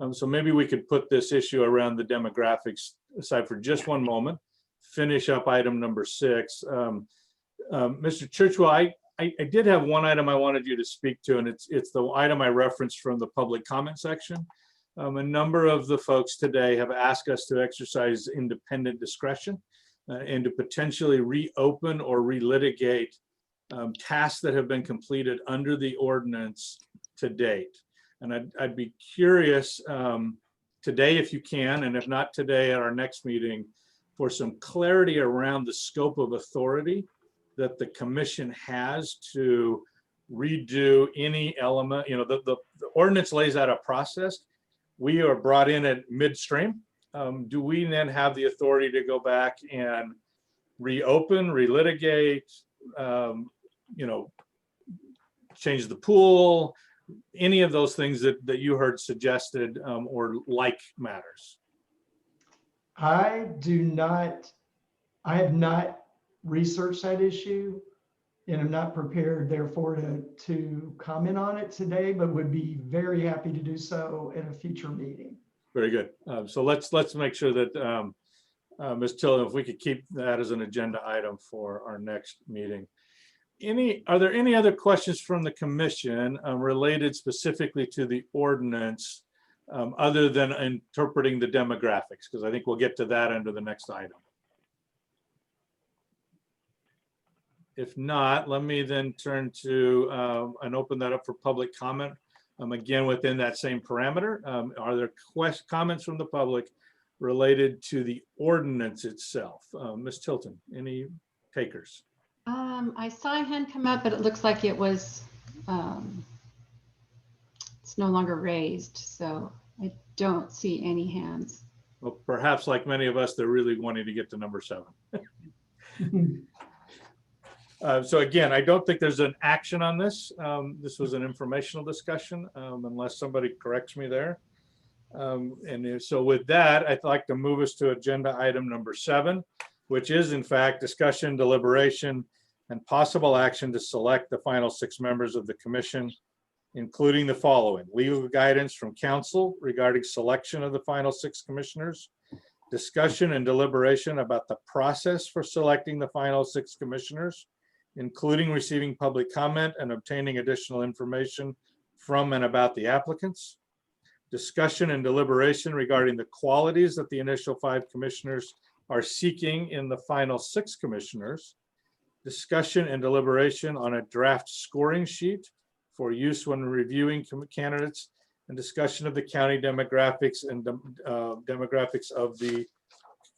And so maybe we could put this issue around the demographics aside for just one moment, finish up item number 6. Mr. Churchwell, I did have one item I wanted you to speak to, and it's the item I referenced from the public comment section. A number of the folks today have asked us to exercise independent discretion and to potentially reopen or relitigate tasks that have been completed under the ordinance to date. And I'd be curious today, if you can, and if not today at our next meeting, for some clarity around the scope of authority that the commission has to redo any element. You know, the ordinance lays out a process. We are brought in at midstream. Do we then have the authority to go back and reopen, relitigate, you know, change the pool, any of those things that you heard suggested or like matters? I have not researched that issue, and I'm not prepared therefore to comment on it today, but would be very happy to do so at a future meeting. Very good. So let's make sure that Ms. Tillman, if we could keep that as an agenda item for our next meeting. Are there any other questions from the commission related specifically to the ordinance other than interpreting the demographics? Because I think we'll get to that under the next item. If not, let me then turn to and open that up for public comment. Again, within that same parameter, are there comments from the public related to the ordinance itself? Ms. Tilton, any takers? I saw a hand come up, but it looks like it was, it's no longer raised, so I don't see any hands. Well, perhaps like many of us, they're really wanting to get to number 7. So again, I don't think there's an action on this. This was an informational discussion, unless somebody corrects me there. So with that, I'd like to move us to agenda item number 7, which is in fact discussion, deliberation, and possible action to select the final 6 members of the commission, including the following: legal guidance from counsel regarding selection of the final 6 commissioners, discussion and deliberation about the process for selecting the final 6 commissioners, including receiving public comment and obtaining additional information from and about the applicants, discussion and deliberation regarding the qualities that the initial 5 commissioners are seeking in the final 6 commissioners, discussion and deliberation on a draft scoring sheet for use when reviewing candidates, and discussion of the county demographics and demographics of the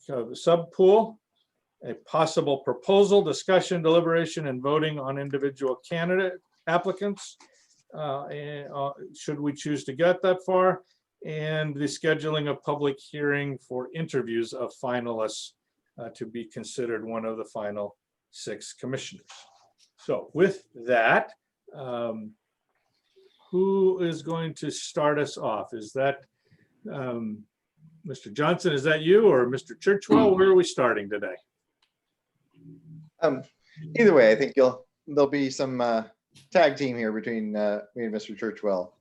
subpool, a possible proposal, discussion, deliberation, and voting on individual candidate applicants, should we choose to get that far, and the scheduling of public hearing for interviews of finalists to be considered one of the final 6 commissioners. So with that, who is going to start us off? Is that Mr. Johnson, is that you, or Mr. Churchwell? Where are we starting today? Either way, I think there'll be some tag team here between me and Mr. Churchwell.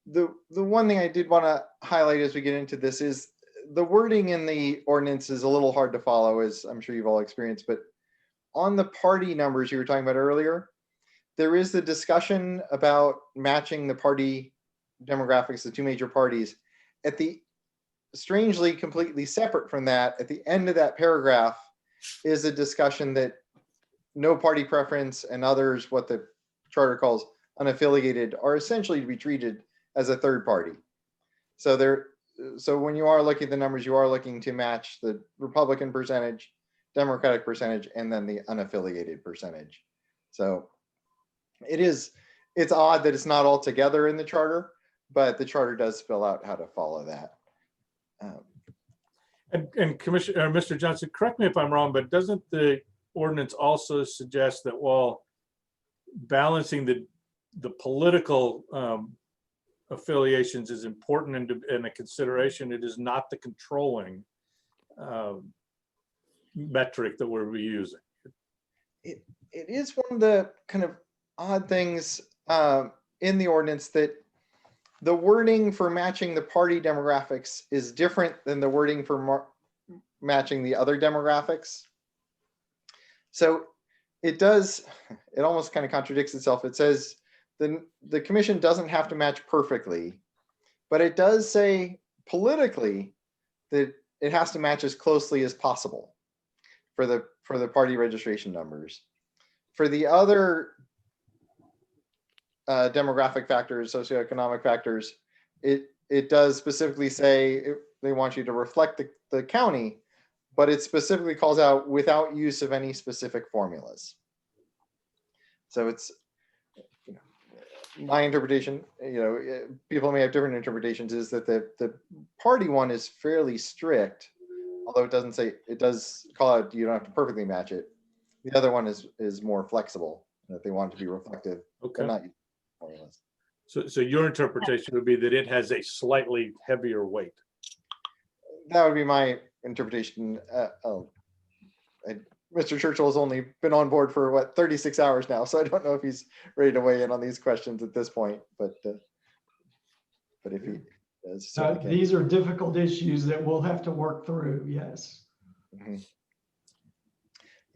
The one thing I did want to highlight as we get into this is the wording in the ordinance is a little hard to follow, as I'm sure you've all experienced, but on the party numbers you were talking about earlier, there is the discussion about matching the party demographics, the 2 major parties. At the, strangely, completely separate from that, at the end of that paragraph is a discussion that no party preference and others, what the charter calls unaffiliated, are essentially to be treated as a third party. So when you are looking at the numbers, you are looking to match the Republican percentage, Democratic percentage, and then the unaffiliated percentage. So it's odd that it's not all together in the charter, but the charter does spell out how to follow that. And Commissioner, Mr. Johnson, correct me if I'm wrong, but doesn't the ordinance also suggest that while balancing the political affiliations is important and a consideration, it is not the controlling metric that we're using? It is one of the kind of odd things in the ordinance that the wording for matching the party demographics is different than the wording for matching the other demographics. So it almost kind of contradicts itself. It says the commission doesn't have to match perfectly, but it does say politically that it has to match as closely as possible for the party registration numbers. For the other demographic factors, socioeconomic factors, it does specifically say they want you to reflect the county, but it specifically calls out without use of any specific formulas. So it's, my interpretation, people may have different interpretations, is that the party one is fairly strict, although it doesn't say, it does call out you don't have to perfectly match it. The other one is more flexible, that they want it to be reflective, okay, but not formulas. So your interpretation would be that it has a slightly heavier weight. That would be my interpretation. Mr. Churchill has only been on board for what, 36 hours now, so I don't know if he's ready to weigh in on these questions at this point. But if he does, these are difficult issues that we'll have to work through. Yes. Mm-hmm.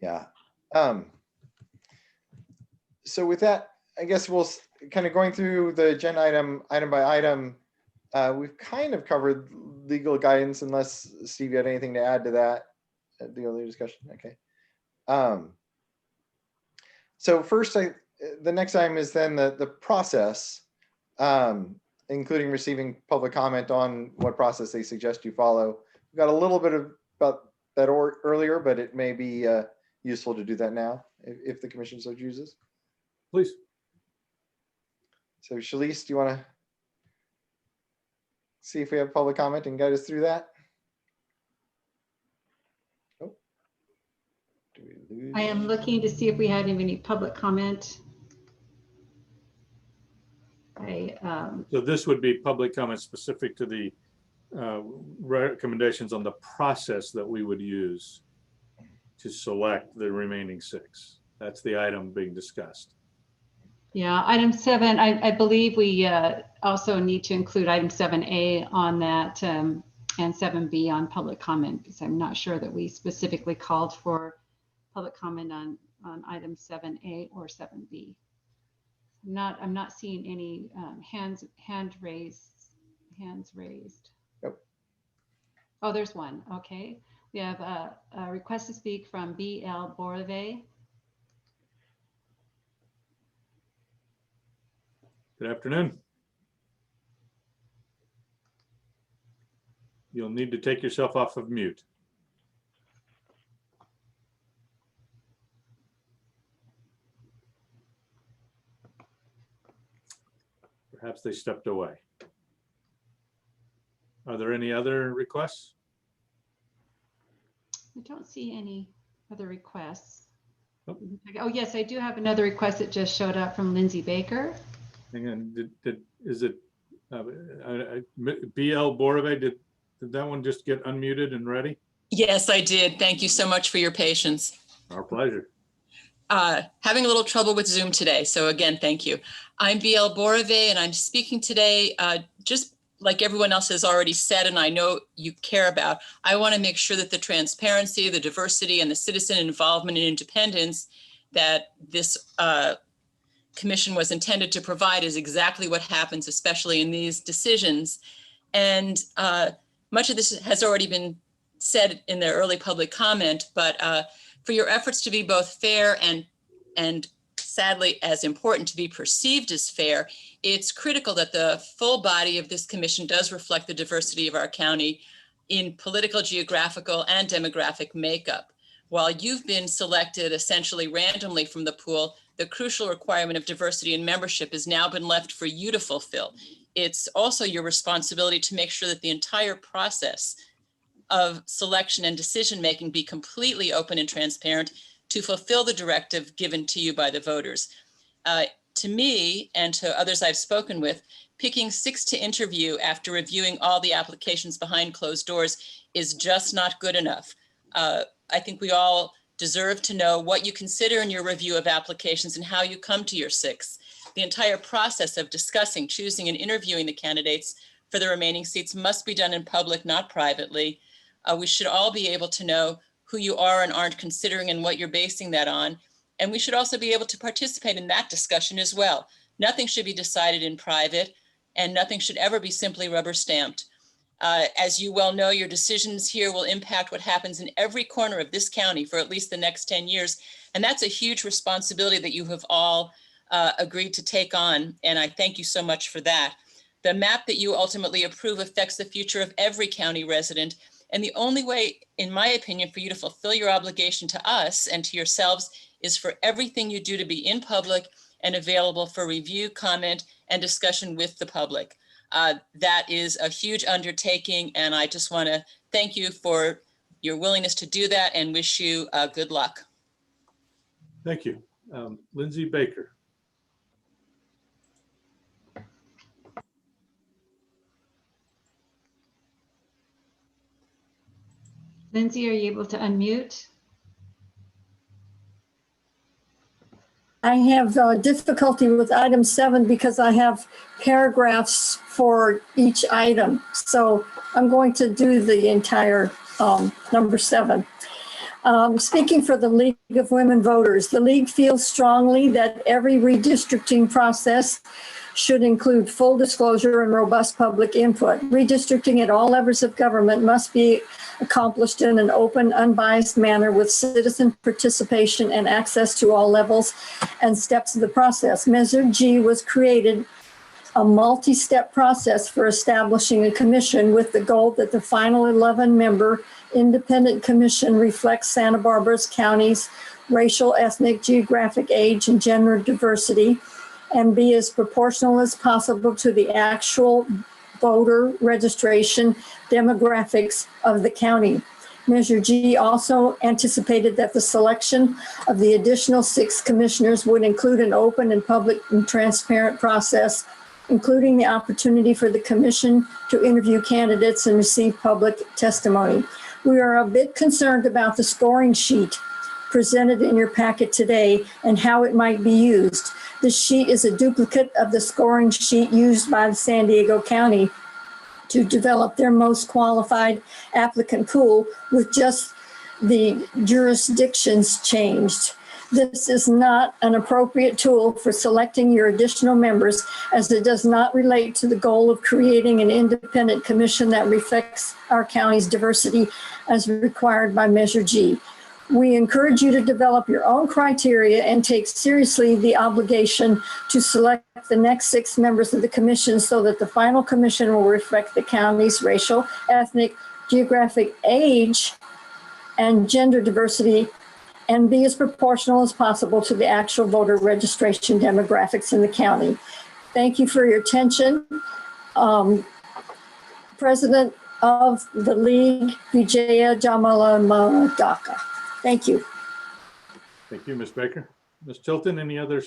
Yeah. So with that, I guess we'll kind of going through the agenda item by item. We've kind of covered legal guidance, unless Steve, you had anything to add to that, the earlier discussion. Okay. So first, the next item is then the process, including receiving public comment on what process they suggest you follow. We've got a little bit about that earlier, but it may be useful to do that now if the commission so chooses. Please. So Shalice, do you want to see if we have public comment and guide us through that? Oh. Do we lose? I am looking to see if we had any public comment. So this would be public comment specific to the recommendations on the process that we would use to select the remaining 6. That's the item being discussed. Yeah, item 7, I believe we also need to include item 7A on that and 7B on public comment, because I'm not sure that we specifically called for public comment on item 7A or 7B. I'm not seeing any hands raised. Yep. Oh, there's one. Okay. We have a request to speak from B.L. Borave. Good afternoon. You'll need to take yourself off of mute. Perhaps they stepped away. Are there any other requests? I don't see any other requests. Oh. Oh, yes, I do have another request that just showed up from Lindsay Baker. Hang on, is it BL Borave? Did that one just get unmuted and ready? Yes, I did. Thank you so much for your patience. Our pleasure. Having a little trouble with Zoom today. So again, thank you. I'm BL Borave and I'm speaking today just like everyone else has already said, and I know you care about. I want to make sure that the transparency, the diversity, and the citizen involvement and independence that this commission was intended to provide is exactly what happens, especially in these decisions. And much of this has already been said in the early public comment, but for your efforts to be both fair and sadly as important to be perceived as fair, it's critical that the full body of this commission does reflect the diversity of our county in political, geographical, and demographic makeup. While you've been selected essentially randomly from the pool, the crucial requirement of diversity in membership has now been left for you to fulfill. It's also your responsibility to make sure that the entire process of selection and decision-making be completely open and transparent to fulfill the directive given to you by the voters. To me and to others I've spoken with, picking 6 to interview after reviewing all the applications behind closed doors is just not good enough. I think we all deserve to know what you consider in your review of applications and how you come to your 6. The entire process of discussing, choosing, and interviewing the candidates for the remaining seats must be done in public, not privately. We should all be able to know who you are and aren't considering and what you're basing that on. And we should also be able to participate in that discussion as well. Nothing should be decided in private, and nothing should ever be simply rubber stamped. As you well know, your decisions here will impact what happens in every corner of this county for at least the next 10 years. And that's a huge responsibility that you have all agreed to take on. And I thank you so much for that. The map that you ultimately approve affects the future of every county resident. And the only way, in my opinion, for you to fulfill your obligation to us and to yourselves is for everything you do to be in public and available for review, comment, and discussion with the public. That is a huge undertaking, and I just want to thank you for your willingness to do that and wish you good luck. Thank you. Lindsay Baker. Lindsay, are you able to unmute? I have difficulty with item 7 because I have paragraphs for each item. So I'm going to do the entire number 7. Speaking for the League of Women Voters, the League feels strongly that every redistricting process should include full disclosure and robust public input. Redistricting at all levels of government must be accomplished in an open, unbiased manner with citizen participation and access to all levels and steps of the process. Measure G was created a multi-step process for establishing a commission with the goal that the final 11-member independent commission reflects Santa Barbara County's racial, ethnic, geographic, age, and gender diversity and be as proportional as possible to the actual voter registration demographics of the county. Measure G also anticipated that the selection of the additional 6 commissioners would include an open and public and transparent process including the opportunity for the commission to interview candidates and receive public testimony. We are a bit concerned about the scoring sheet presented in your packet today and how it might be used. This sheet is a duplicate of the scoring sheet used by the San Diego County to develop their most qualified applicant pool with just the jurisdictions changed. This is not an appropriate tool for selecting your additional members, as it does not relate to the goal of creating an independent commission that reflects our county's diversity as required by Measure G. We encourage you to develop your own criteria and take seriously the obligation to select the next 6 members of the commission so that the final commission will reflect the county's racial, ethnic, geographic, age, and gender diversity and be as proportional as possible to the actual voter registration demographics in the county. Thank you for your attention. President of the League, Vijaya Jamalamadaka. Thank you. Thank you, Ms. Baker. Ms. Tilton, any other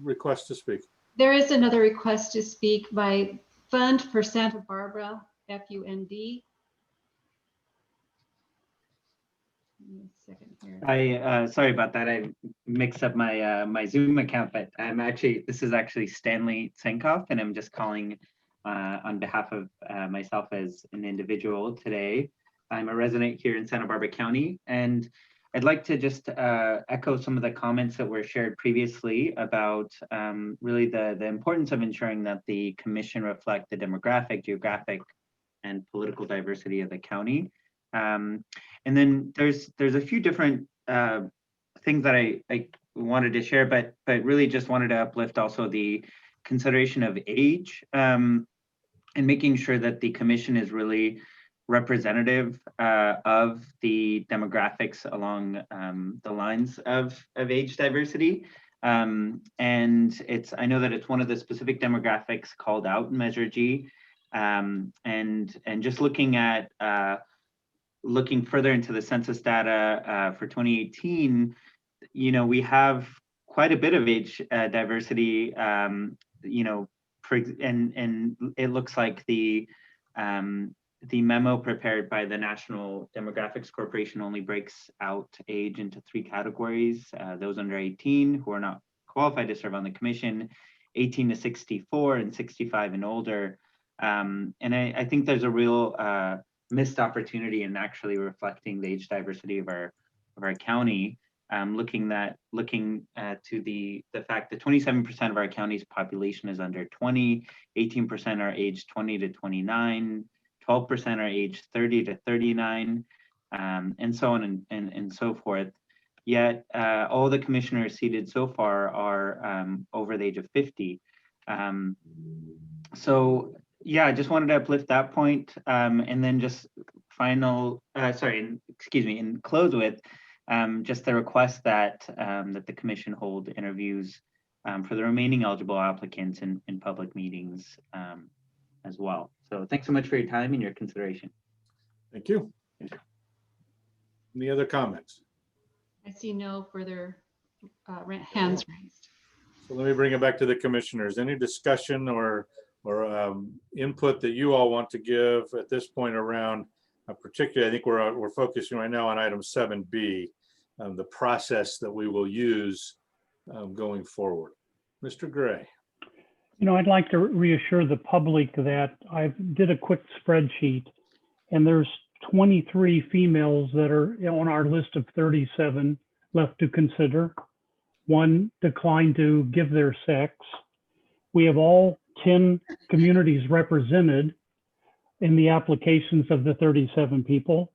requests to speak? There is another request to speak by Fund for Santa Barbara, FUND. Sorry about that. I mixed up my my Zoom account, but this is actually Stanley Senkoff, and I'm just calling on behalf of myself as an individual today. I'm a resident here in Santa Barbara County, and I'd like to just echo some of the comments that were shared previously about really the importance of ensuring that the commission reflect the demographic, geographic, and political diversity of the county. And then there's a few different things that I wanted to share, but really just wanted to uplift also the consideration of age and making sure that the commission is really representative of the demographics along the lines of age diversity. And I know that it's one of the specific demographics called out in Measure G. And just looking at looking further into the census data for 2018, we have quite a bit of age diversity, and it looks like the memo prepared by the National Demographics Corporation only breaks out age into 3 categories: those under 18 who are not qualified to serve on the commission, 18 to 64, and 65 and older. And I think there's a real missed opportunity in actually reflecting the age diversity of our county. Looking to the fact that 27% of our county's population is under 20, 18% are aged 20 to 29, 12% are aged 30 to 39, and so on and so forth. Yet all the commissioners seated so far are over the age of 50. So yeah, I just wanted to uplift that point, and then just and close with just the request that that the commission hold interviews for the remaining eligible applicants in public meetings as well. So thanks so much for your time and your consideration. Thank you. Any other comments? I see no further hands raised. So let me bring it back to the commissioners. Any discussion or input that you all want to give at this point around, particularly, I think we're focusing right now on item 7B, the process that we will use going forward. Mr. Gray. I'd like to reassure the public that I did a quick spreadsheet, and there's 23 females that are on our list of 37 left to consider. 1 declined to give their sex. We have all 10 communities represented in the applications of the 37 people.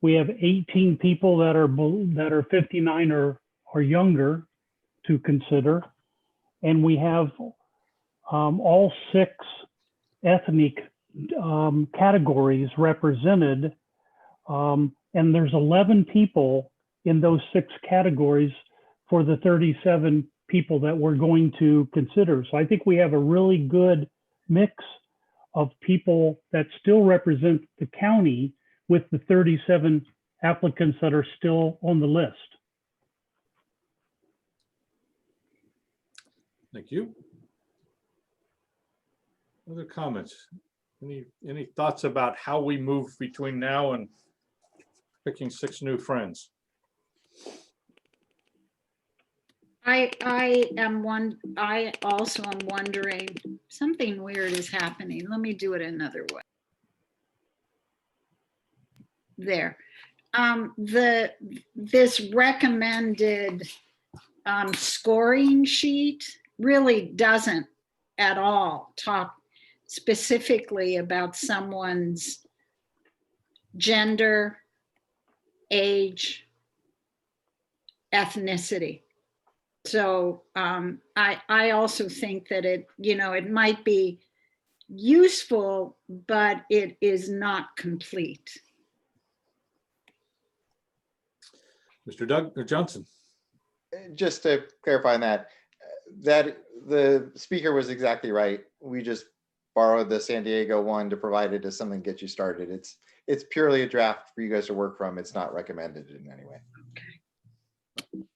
We have 18 people that are 59 or younger to consider, and we have all 6 ethnic categories represented, and there's 11 people in those 6 categories for the 37 people that we're going to consider. So I think we have a really good mix of people that still represent the county with the 37 applicants that are still on the list. Thank you. Other comments? Any thoughts about how we move between now and picking 6 new friends? I also am wondering, something weird is happening. Let me do it another way. There. This recommended scoring sheet really doesn't at all talk specifically about someone's gender, age, ethnicity. So I also think that it might be useful, but it is not complete. Mr. Doug Johnson. Just to clarify on that the speaker was exactly right. We just borrowed the San Diego one to provide it as something to get you started. It's purely a draft for you guys to work from. It's not recommended in any way.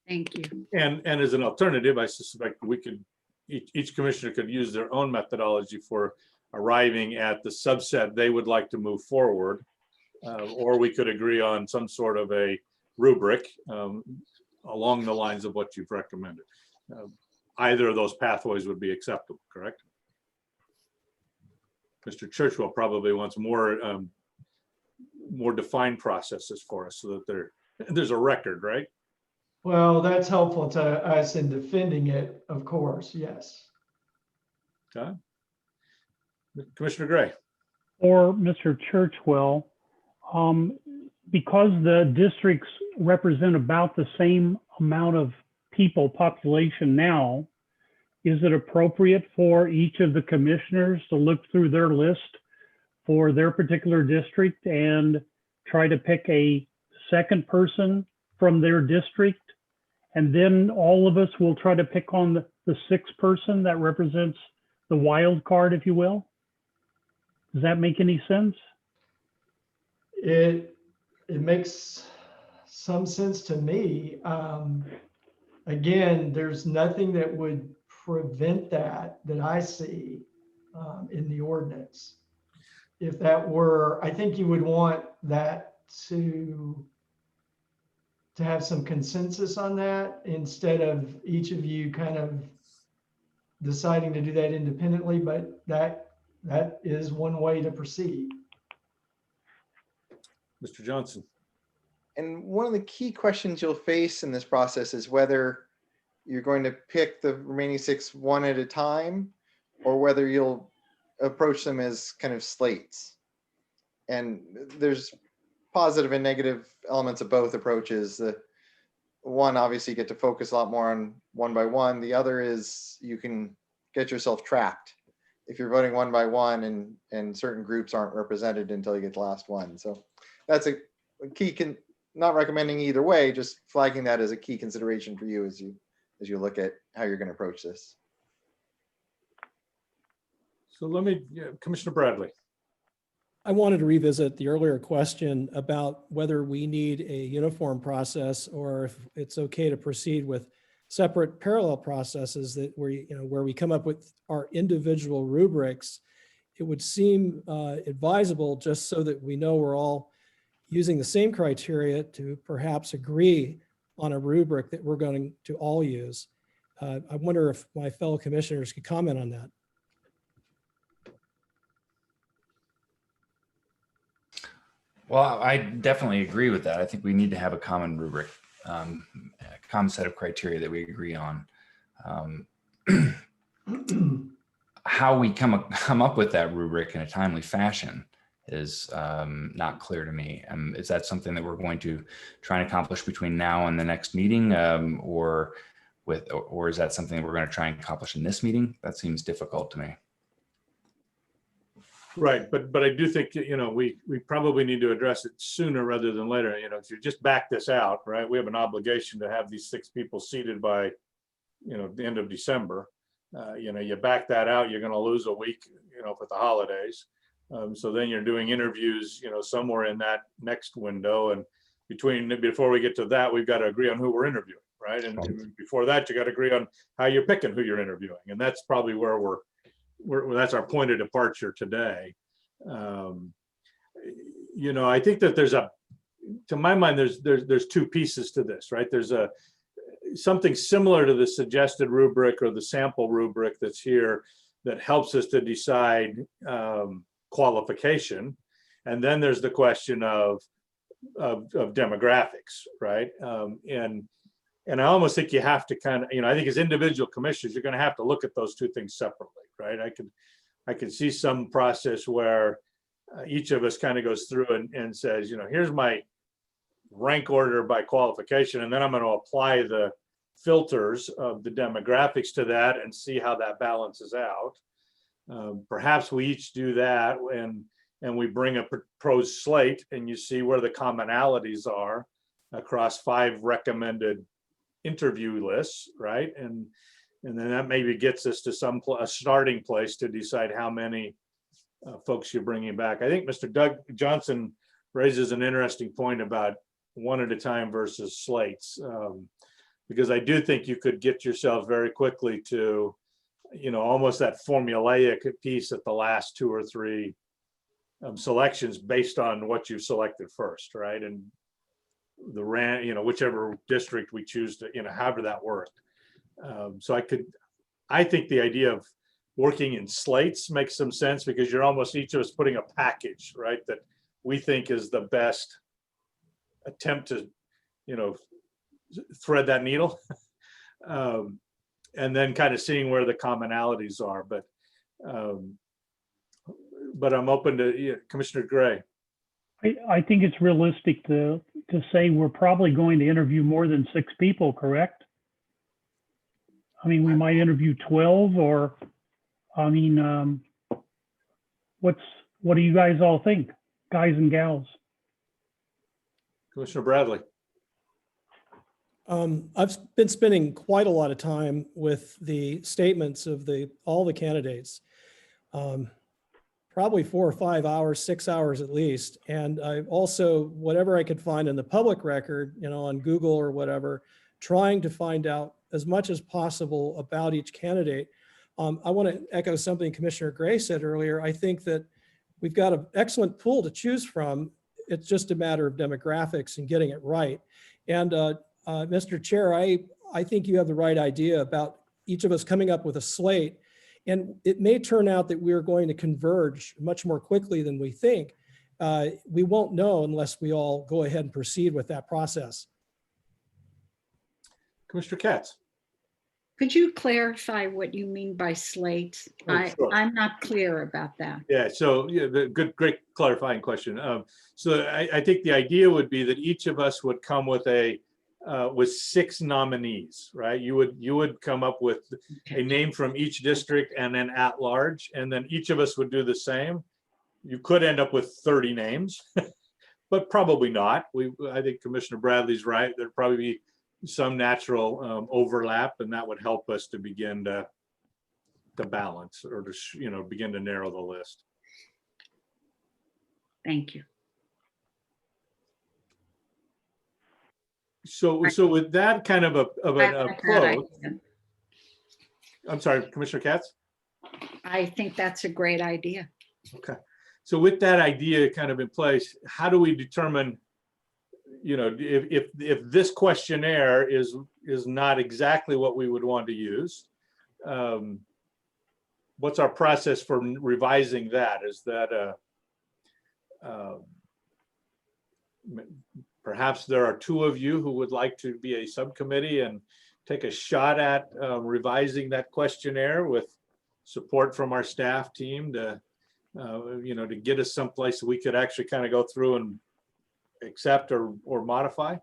Thank you. And as an alternative, I suspect we could, each commissioner could use their own methodology for arriving at the subset they would like to move forward. Or we could agree on some sort of a rubric along the lines of what you've recommended. Either of those pathways would be acceptable, correct? Mr. Churchwell probably wants more defined processes for us so that there's a record, right? Well, that's helpful to us in defending it, of course, yes. Okay. Commissioner Gray. Or Mr. Churchwell, because the districts represent about the same amount of people population now, is it appropriate for each of the commissioners to look through their list for their particular district and try to pick a second person from their district? And then all of us will try to pick on the 6th person that represents the wild card, if you will? Does that make any sense? It makes some sense to me. Again, there's nothing that would prevent that I see in the ordinance. If that were, I think you would want that to have some consensus on that instead of each of you kind of deciding to do that independently, but that is one way to proceed. Mr. Johnson. And one of the key questions you'll face in this process is whether you're going to pick the remaining 6 one at a time, or whether you'll approach them as kind of slates. And there's positive and negative elements of both approaches. The one, obviously, you get to focus a lot more on one by one. The other is you can get yourself trapped if you're voting one by one and certain groups aren't represented until you get the last one. So that's a key, not recommending either way, just flagging that as a key consideration for you as you look at how you're going to approach this. So Commissioner Bradley. I wanted to revisit the earlier question about whether we need a uniform process or if it's okay to proceed with separate parallel processes that where we come up with our individual rubrics. It would seem advisable, just so that we know we're all using the same criteria, to perhaps agree on a rubric that we're going to all use. I wonder if my fellow commissioners could comment on that. Well, I definitely agree with that. I think we need to have a common rubric, a common set of criteria that we agree on. How we come up with that rubric in a timely fashion is not clear to me. Is that something that we're going to try and accomplish between now and the next meeting, or is that something that we're going to try and accomplish in this meeting? That seems difficult to me. Right, but I do think we probably need to address it sooner rather than later. If you just back this out, right, we have an obligation to have these 6 people seated by the end of December. You back that out, you're going to lose a week with the holidays. So then you're doing interviews somewhere in that next window, and before we get to that, we've got to agree on who we're interviewing, right? And before that, you got to agree on how you're picking who you're interviewing, and that's probably where we're that's our point of departure today. You know, I think that to my mind, there's two pieces to this, right? There's something similar to the suggested rubric or the sample rubric that's here that helps us to decide qualification. And then there's the question of demographics, right? And I almost think you have to kind of, you know, I think as individual commissioners, you're going to have to look at those two things separately, right? I could see some process where each of us kind of goes through and says, you know, here's my rank order by qualification, and then I'm going to apply the filters of the demographics to that and see how that balances out. Perhaps we each do that and we bring a proposed slate, and you see where the commonalities are across 5 recommended interview lists, right? And then that maybe gets us to a starting place to decide how many folks you're bringing back. I think Mr. Doug Johnson raises an interesting point about one at a time versus slates, because I do think you could get yourself very quickly to, you know, almost that formulaic piece at the last 2 or 3 selections based on what you selected first, right? And you know, whichever district we choose to, you know, however that worked. So I think the idea of working in slates makes some sense, because you're almost each of us putting a package, right, that we think is the best attempt to, you know, thread that needle. And then kind of seeing where the commonalities are. But I'm open to Commissioner Gray. I think it's realistic to say we're probably going to interview more than 6 people, correct? I mean, we might interview 12, or, I mean, what do you guys all think, guys and gals? Commissioner Bradley. I've been spending quite a lot of time with the statements of all the candidates. Probably 4 or 5 hours, 6 hours at least. And I also, whatever I could find in the public record, you know, on Google or whatever, trying to find out as much as possible about each candidate. I want to echo something Commissioner Gray said earlier. I think that we've got an excellent pool to choose from. It's just a matter of demographics and getting it right. And Mr. Chair, I think you have the right idea about each of us coming up with a slate. And it may turn out that we're going to converge much more quickly than we think. We won't know unless we all go ahead and proceed with that process. Commissioner Katz. Could you clarify what you mean by slates? Sure. I'm not clear about that. Yeah, so great clarifying question. So I think the idea would be that each of us would come with with 6 nominees, right? You would come up with a name from each district and then at large, and then each of us would do the same. You could end up with 30 names, but probably not. I think Commissioner Bradley's right. There'd probably be some natural overlap, and that would help us to begin to balance, or to, you know, begin to narrow the list. Thank you. So with that kind of an approach, I'm sorry, Commissioner Katz? I think that's a great idea. Okay. So with that idea kind of in place, how do we determine, you know, if this questionnaire is not exactly what we would want to use, what's our process for revising that? Is that perhaps there are 2 of you who would like to be a subcommittee and take a shot at revising that questionnaire with support from our staff team to, you know, to get us someplace we could actually kind of go through and accept or modify?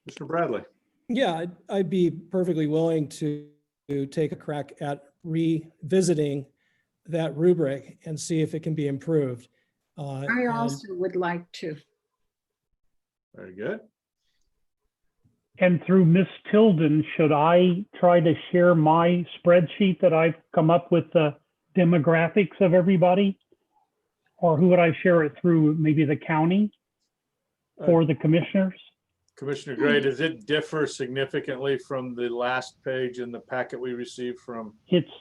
Mr. Bradley. Yeah, I'd be perfectly willing to take a crack at revisiting that rubric and see if it can be improved. I also would like to. Very good. And through Miss Tilden, should I try to share my spreadsheet that I've come up with the demographics of everybody? Or who would I share it through? Maybe the county or the commissioners? Commissioner Gray, does it differ significantly from the last page in the packet we received from? It's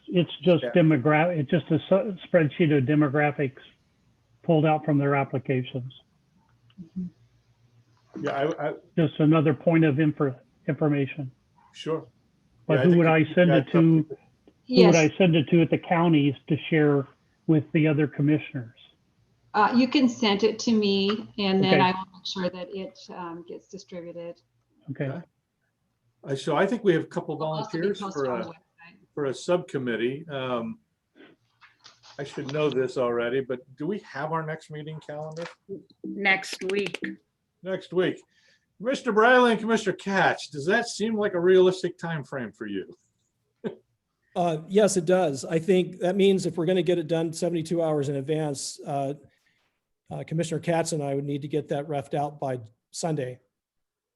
just Yeah. demographic. It's just a spreadsheet of demographics pulled out from their applications. Yeah, Just another point of information. sure. But Yeah, who think would I if send you've it got to? something- Who would Yes, I send it to at the counties to share with the other commissioners? you can send it to me and then Okay. I will make sure that it gets distributed. Okay. So I think we have a couple It'll also be volunteers posted on the website. for a subcommittee. I should know this already, but do we have our next meeting calendar? Next week. Next week. Mr. Bradley and Commissioner Katz, does that seem like a realistic time frame for you? Yes, it does. I think that means if we're going to get it done 72 hours in advance, Commissioner Katz and I would need to get that roughed out by Sunday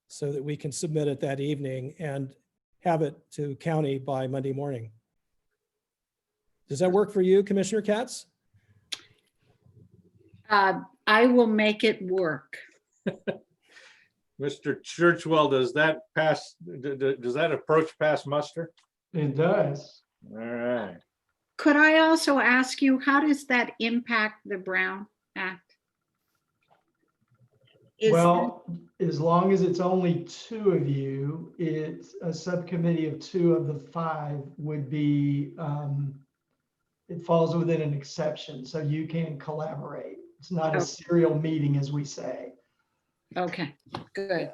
so that we can submit it that evening and have it to county by Monday morning. Does that work for you, Commissioner Katz? I will make it work. Mr. Churchwell, does that approach pass muster? It does. All right. Could I also ask you, how does that impact the Brown Act? Well, as long as it's only 2 of you, it's a subcommittee of 2 of the 5 would be, it falls within an exception, so you can collaborate. It's not a serial meeting, as we say. Okay, good.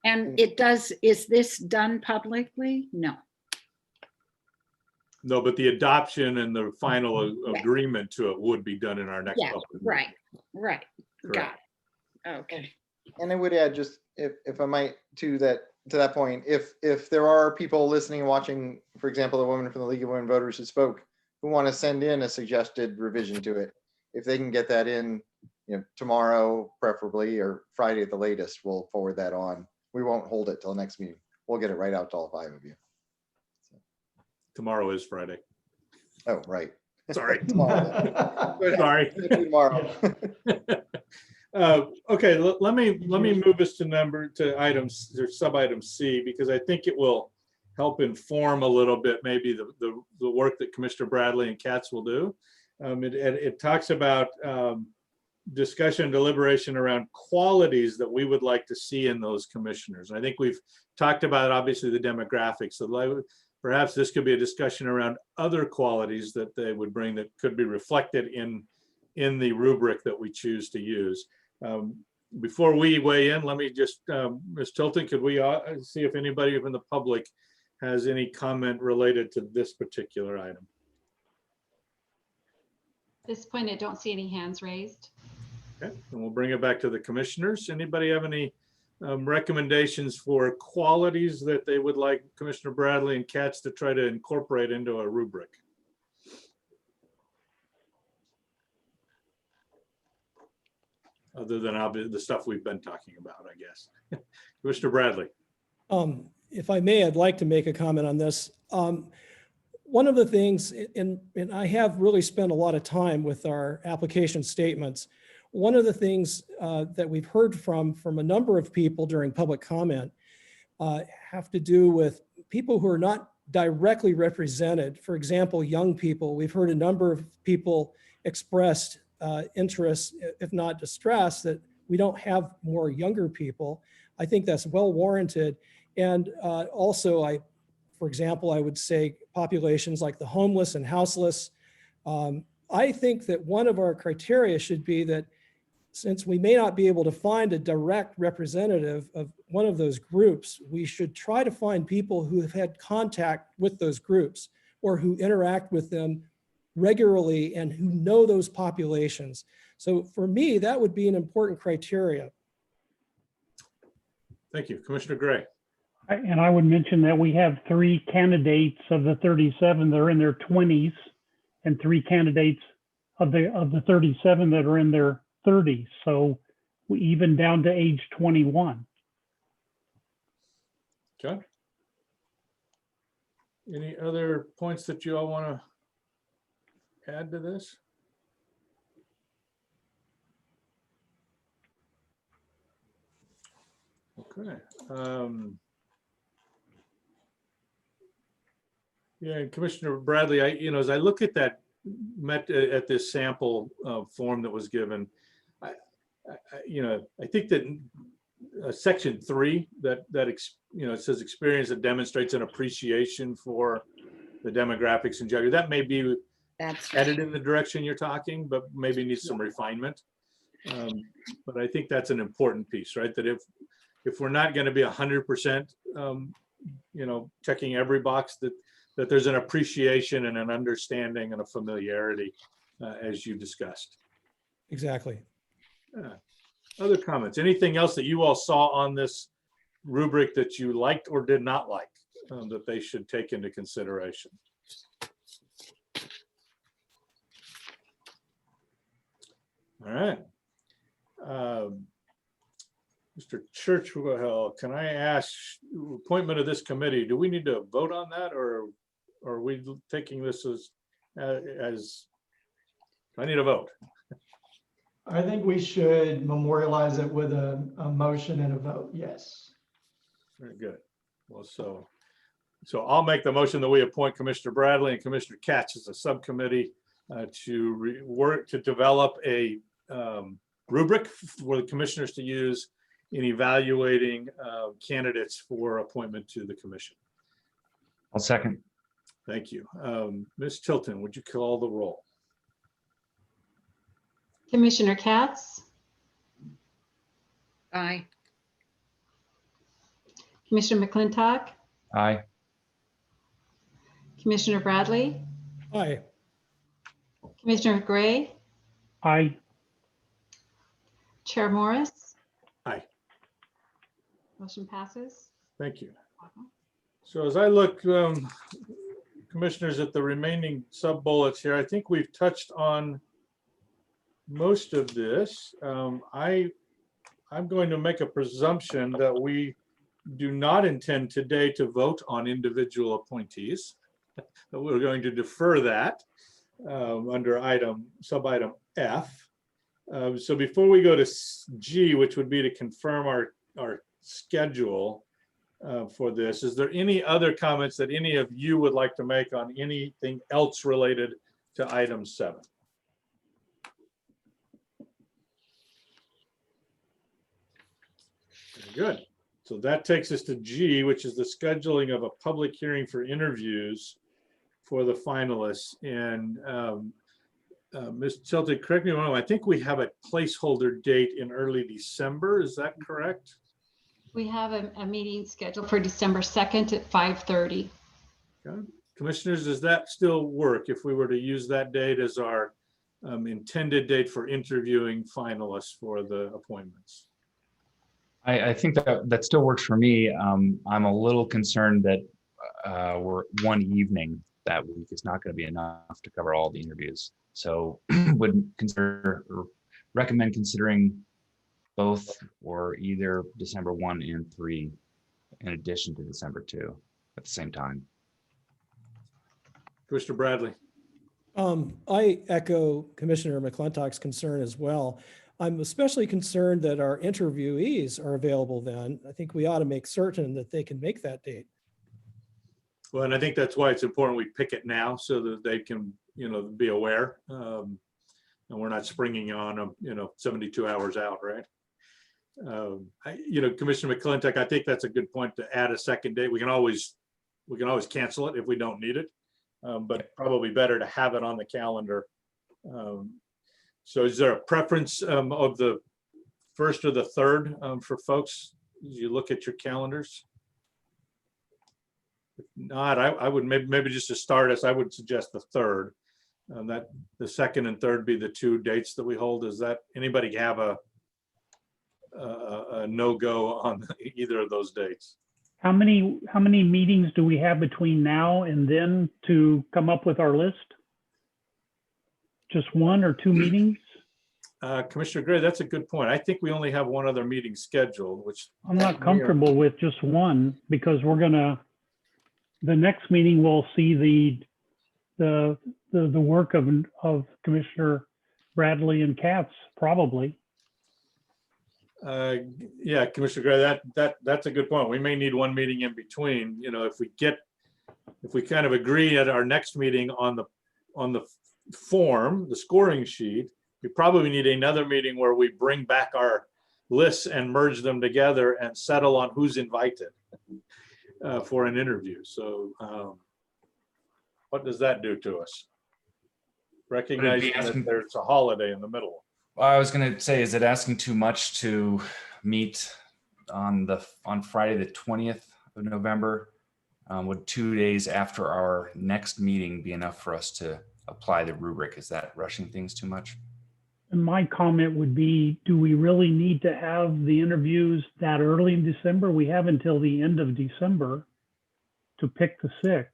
And is this done publicly? No. No, but the adoption and the final agreement to it would be done in our next Yeah, public meeting. right. Got Correct. it. Okay. And I would add, just if I might, to that point, if there are people listening and watching, for example, the woman from the League of Women Voters who spoke, who want to send in a suggested revision to it, if they can get that in, tomorrow preferably, or Friday at the latest, we'll forward that on. We won't hold it till the next meeting. We'll get it right out to all 5 of you. Tomorrow is Friday. Oh, right. Sorry. Tomorrow. Sorry. Tomorrow. Okay, let me move us to items or sub item C, because I think it will help inform a little bit maybe the work that Commissioner Bradley and Katz will do. It talks about discussion and deliberation around qualities that we would like to see in those commissioners. I think we've talked about obviously the demographics. So perhaps this could be a discussion around other qualities that they would bring that could be reflected in the rubric that we choose to use. Before we weigh in, let me just, Ms. Tilton, could we see if anybody from the public has any comment related to this particular item? At this point, I don't see any hands raised. Okay, and we'll bring it back to the commissioners. Anybody have any recommendations for qualities that they would like Commissioner Bradley and Katz to try to incorporate into a rubric? Other than the stuff we've been talking about, I guess. Commissioner Bradley. If I may, I'd like to make a comment on this. One of the things, and I have really spent a lot of time with our application statements. One of the things that we've heard from a number of people during public comment have to do with people who are not directly represented. For example, young people. We've heard a number of people expressed interest, if not distress, that we don't have more younger people. I think that's well warranted. And also, for example, I would say populations like the homeless and houseless. I think that one of our criteria should be that since we may not be able to find a direct representative of one of those groups, we should try to find people who have had contact with those groups or who interact with them regularly and who know those populations. So for me, that would be an important criteria. Thank you. Commissioner Gray. And I would mention that we have 3 candidates of the 37 that are in their 20s and 3 candidates of the 37 that are in their 30s. So we even down to age 21. Okay. Any other points that you all want to add to this? Okay. Yeah, and Commissioner Bradley, as I look at that, at this sample form that was given, I think that section 3 it says experience that demonstrates an appreciation for the demographics and geography. That may be headed in the direction you're talking, but maybe needs some refinement. But I think that's an important piece, right? That if we're not going to be 100%, checking every box, that there's an appreciation and an understanding and a familiarity, as you discussed. Exactly. Other comments? Anything else that you all saw on this rubric that you liked or did not like, that they should take into consideration? All right. Mr. Churchwell, can I ask, appointment of this committee, do we need to vote on that, or are we taking this as I need a vote? I think we should memorialize it with a motion and a vote, yes. Very good. Well, so I'll make the motion that we appoint Commissioner Bradley and Commissioner Katz as a subcommittee to work to develop a rubric for the commissioners to use in evaluating candidates for appointment to the commission. I'll second. Thank you. Ms. Tilton, would you call the roll? Commissioner Katz, Aye. Commissioner McClintock, Aye. Commissioner Bradley, Aye. Commissioner Gray, Aye. Chair Morris. Aye. Motion passes. Thank you. So as I look, commissioners, at the remaining sub bullets here, I think we've touched on most of this. I'm going to make a presumption that we do not intend today to vote on individual appointees. That we're going to defer that under sub-item F. So before we go to G, which would be to confirm our schedule for this, is there any other comments that any of you would like to make on anything else related to item 7? Very good. So that takes us to G, which is the scheduling of a public hearing for interviews for the finalists. And Ms. Tilton, correct me if I'm wrong, I think we have a placeholder date in early December. Is that correct? We have a meeting scheduled for December 2nd at 5:30. Okay. Commissioners, does that still work if we were to use that date as our intended date for interviewing finalists for the appointments? I think that still works for me. I'm a little concerned that we're one evening that week is not going to be enough to cover all the interviews. So would recommend considering both, or either December 1 and 3 in addition to December 2 at the same time. Commissioner Bradley. I echo Commissioner McClintock's concern as well. I'm especially concerned that our interviewees are available then. I think we ought to make certain that they can make that date. Well, and I think that's why it's important we pick it now so that they can, be aware. And we're not springing on them, 72 hours out, right? Commissioner McClintock, I think that's a good point to add a second date. We can always cancel it if we don't need it, but probably better to have it on the calendar. So is there a preference of the 1st or the 3rd for folks as you look at your calendars? If not, I would maybe just to start us, I would suggest the 3rd. That the 2nd and 3rd be the 2 dates that we hold. Does that anybody have a no-go on either of those dates? How many meetings do we have between now and then to come up with our list? Just 1 or 2 meetings? Commissioner Gray, that's a good point. I think we only have one other meeting scheduled, which I'm not comfortable with just 1, because the next meeting we'll see the work of Commissioner Bradley and Katz, probably. Yeah, Commissioner Gray, that's a good point. We may need one meeting in between, you know, if we kind of agree at our next meeting on the form, the scoring sheet, we probably need another meeting where we bring back our lists and merge them together and settle on who's invited for an interview. So what does that do to us? Recognizing that there's a holiday in the middle. Well, I was going to say, is it asking too much to meet on Friday, the 20th of November? Would 2 days after our next meeting be enough for us to apply the rubric? Is that rushing things too much? And my comment would be, do we really need to have the interviews that early in December? We have until the end of December to pick the 6.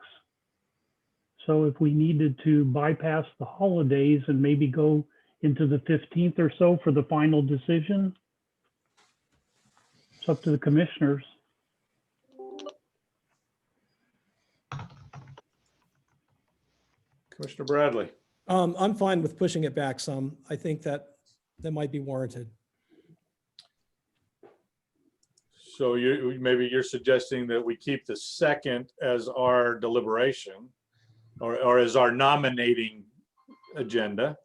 So if we needed to bypass the holidays and maybe go into the 15th or so for the final decision, it's up to the commissioners. Commissioner Bradley. I'm fine with pushing it back some. I think that might be warranted. So maybe you're suggesting that we keep the 2nd as our deliberation or as our nominating agenda,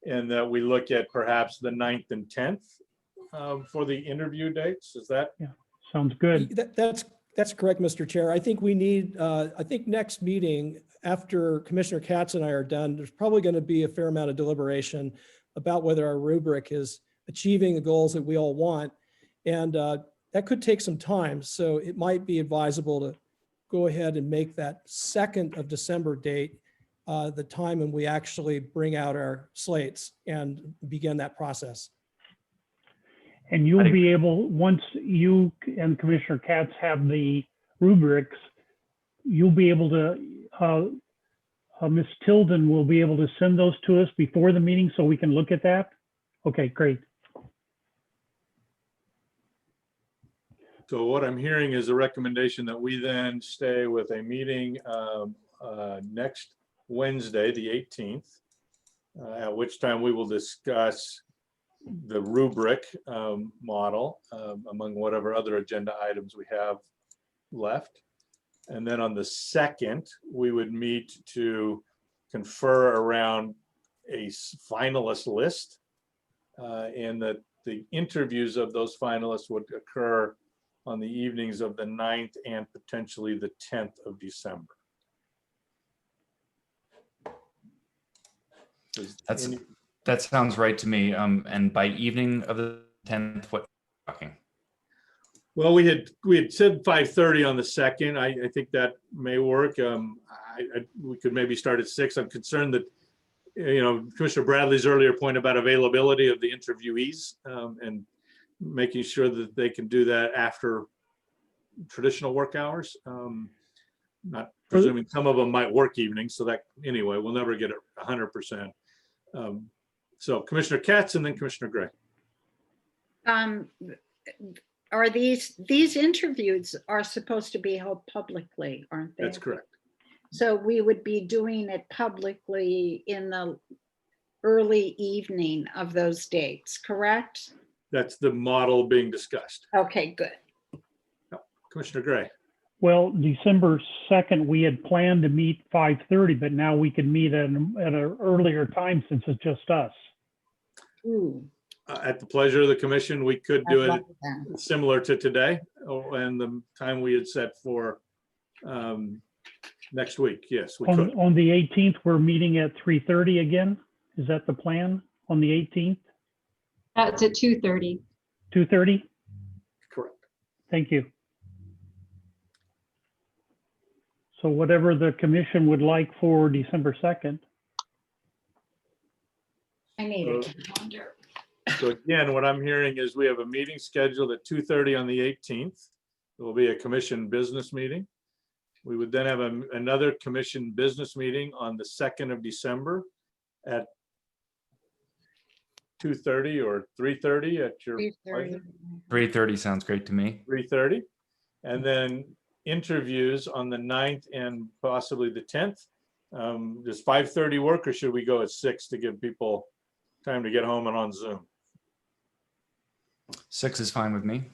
and that we look at perhaps the 9th and 10th for the interview dates. Is that? Yeah, sounds good. That's correct, Mr. Chair. I think we need, I think next meeting after Commissioner Katz and I are done, there's probably going to be a fair amount of deliberation about whether our rubric is achieving the goals that we all want. And that could take some time. So it might be advisable to go ahead and make that 2nd of December date the time when we actually bring out our slates and begin that process. And you'll be able, once you and Commissioner Katz have the rubrics, you'll be able to, Ms. Tilden will be able to send those to us before the meeting so we can look at that? Okay, great. So what I'm hearing is a recommendation that we then stay with a meeting next Wednesday, the 18th, at which time we will discuss the rubric model among whatever other agenda items we have left. And then on the 2nd, we would meet to confer around a finalist list, and that the interviews of those finalists would occur on the evenings of the 9th and potentially the 10th of December. That sounds right to me. And by evening of the 10th, what are you talking? Well, we had said 5:30 on the 2nd. I think that may work. We could maybe start at 6. I'm concerned that, you know, Commissioner Bradley's earlier point about availability of the interviewees and making sure that they can do that after traditional work hours. Not presuming some of them might work evenings, so that anyway, we'll never get it 100%. So Commissioner Katz and then Commissioner Gray. Are these interviews are supposed to be held publicly, aren't they? That's correct. So we would be doing it publicly in the early evening of those dates, correct? That's the model being discussed. Okay, good. Commissioner Gray. Well, December 2nd, we had planned to meet 5:30, but now we can meet at an earlier time since it's just us. Ooh. At the pleasure of the commission, we could do it similar to today and the time we had set for next week. Yes, we could. On the 18th, we're meeting at 3:30 again. Is that the plan on the 18th? It's at 2:30. 2:30? Correct. Thank you. So whatever the commission would like for December 2nd. I need a calendar. So again, what I'm hearing is we have a meeting scheduled at 2:30 on the 18th. There will be a commission business meeting. We would then have another commission business meeting on the 2nd of December at 2:30 or 3:30 at your 3:30. 3:30 sounds great to me. 3:30. And then interviews on the 9th and possibly the 10th. Does 5:30 work, or should we go at 6 to give people time to get home and on Zoom? 6 is fine with me.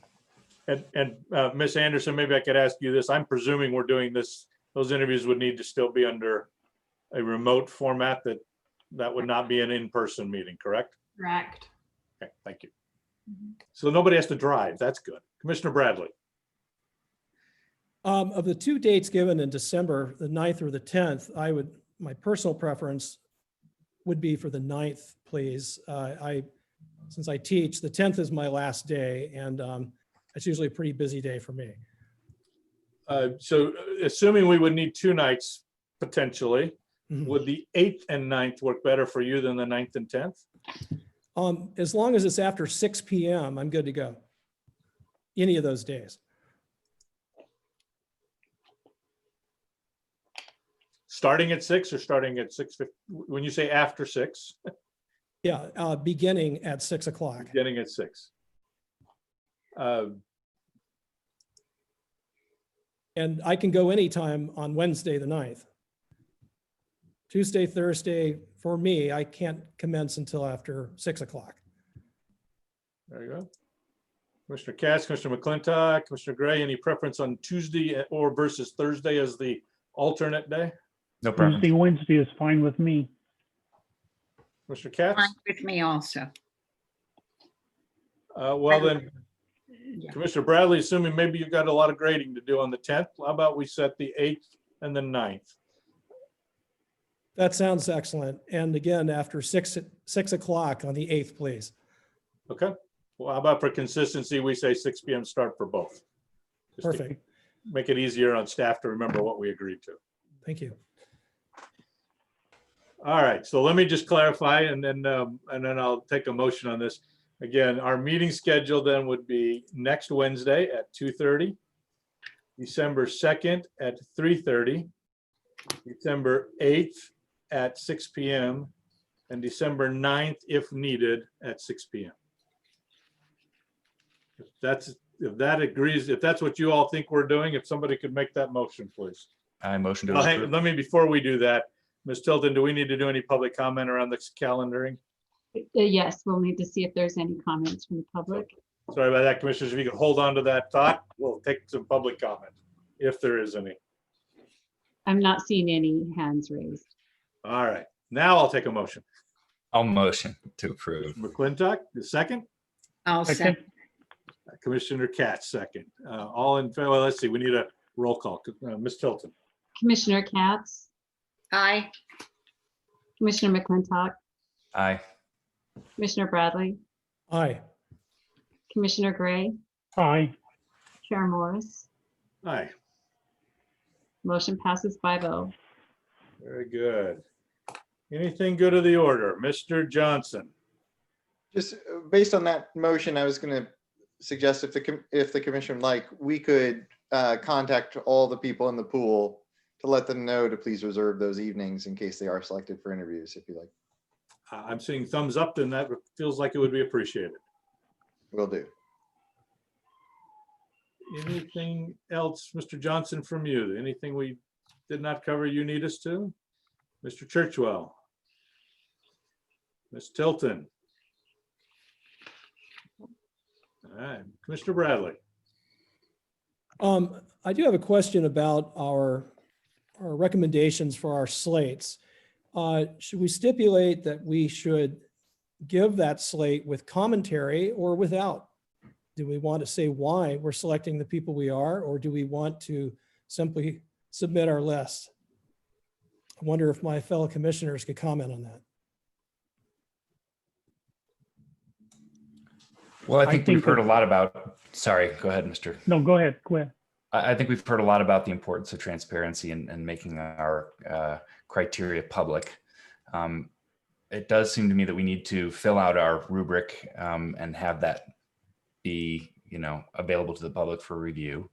And Ms. Anderson, maybe I could ask you this. I'm presuming we're doing this, those interviews would need to still be under a remote format, that would not be an in-person meeting, correct? Correct. Okay, thank you. So nobody has to drive. That's good. Commissioner Bradley. Of the 2 dates given in December, the 9th or the 10th, my personal preference would be for the 9th, please. Since I teach, the 10th is my last day, and it's usually a pretty busy day for me. So assuming we would need 2 nights potentially, would the 8th and 9th work better for you than the 9th and 10th? As long as it's after 6 p.m., I'm good to go. Any of those days. Starting at 6 or starting at 6:50? When you say after 6? Yeah, beginning at 6 o'clock. Beginning at 6. And I can go anytime on Wednesday, the 9th. Tuesday, Thursday, for me, I can't commence until after 6 o'clock. There you go. Commissioner Katz, Commissioner McClintock, Commissioner Gray, any preference on Tuesday or versus Thursday as the alternate day? No preference. Tuesday, Wednesday is fine with me. Commissioner Katz? Fine with me also. Well then, Commissioner Bradley, assuming maybe you've got a lot of grading to do on the 10th, how about we set the 8th and the 9th? That sounds excellent. And again, after 6 o'clock on the 8th, please. Okay. Well, how about for consistency, we say 6 p.m. start for both? Just to Perfect. make it easier on staff to remember what we agreed to. Thank you. All right, so let me just clarify and then I'll take a motion on this. Again, our meeting schedule then would be next Wednesday at 2:30, December 2nd at 3:30, December 8th at 6 p.m., and December 9th, if needed, at 6 p.m. If that agrees, if that's what you all think we're doing, if somebody could make that motion, please. I motion to Well, hey, approve. let me, before we do that, Ms. Tilton, do we need to do any public comment around this calendaring? Yes, we'll need to see if there's any comments from the public. Sorry about that, Commissioners. If you could hold on to that thought, we'll take some public comment, if there is any. I'm not seeing any hands raised. All right, now I'll take a motion. I'll motion to approve. McClintock, the second. I'll second. Commissioner Katz, second. All in favor, well, let's see, we need a roll call. Ms. Tilton. Commissioner Katz, Aye. Commissioner McClintock, Aye. Commissioner Bradley, Aye. Commissioner Gray, Aye. Chair Morris. Aye, Motion passes 5-0. very good. Anything good of the order? Mr. Johnson. Just based on that motion, I was going to suggest if the commission would like, we could contact all the people in the pool to let them know to please reserve those evenings in case they are selected for interviews, if you like. I'm seeing thumbs up, and that feels like it would be appreciated. Will do. Anything else, Mr. Johnson, from you? Anything we did not cover you need us to? Mr. Churchwell. Ms. Tilton. All right, Commissioner Bradley. I do have a question about our recommendations for our slates. Should we stipulate that we should give that slate with commentary or without? Do we want to say why we're selecting the people we are, or do we want to simply submit our list? I wonder if my fellow commissioners could comment on that. Well, I think we've think heard a lot about, sorry, go ahead, Mr. No, go ahead. Go ahead. I think we've heard a lot about the importance of transparency and making our criteria public. It does seem to me that we need to fill out our rubric and have that be, available to the public for review.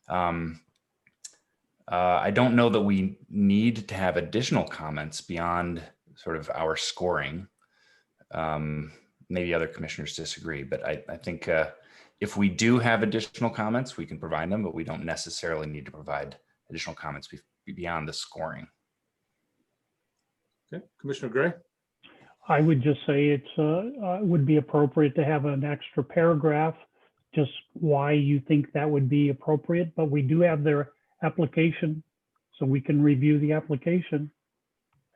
I don't know that we need to have additional comments beyond sort of our scoring. Maybe other commissioners disagree, but I think if we do have additional comments, we can provide them, but we don't necessarily need to provide additional comments beyond the scoring. Okay, Commissioner Gray. I would just say it would be appropriate to have an extra paragraph, just why you think that would be appropriate, but we do have their application, so we can review the application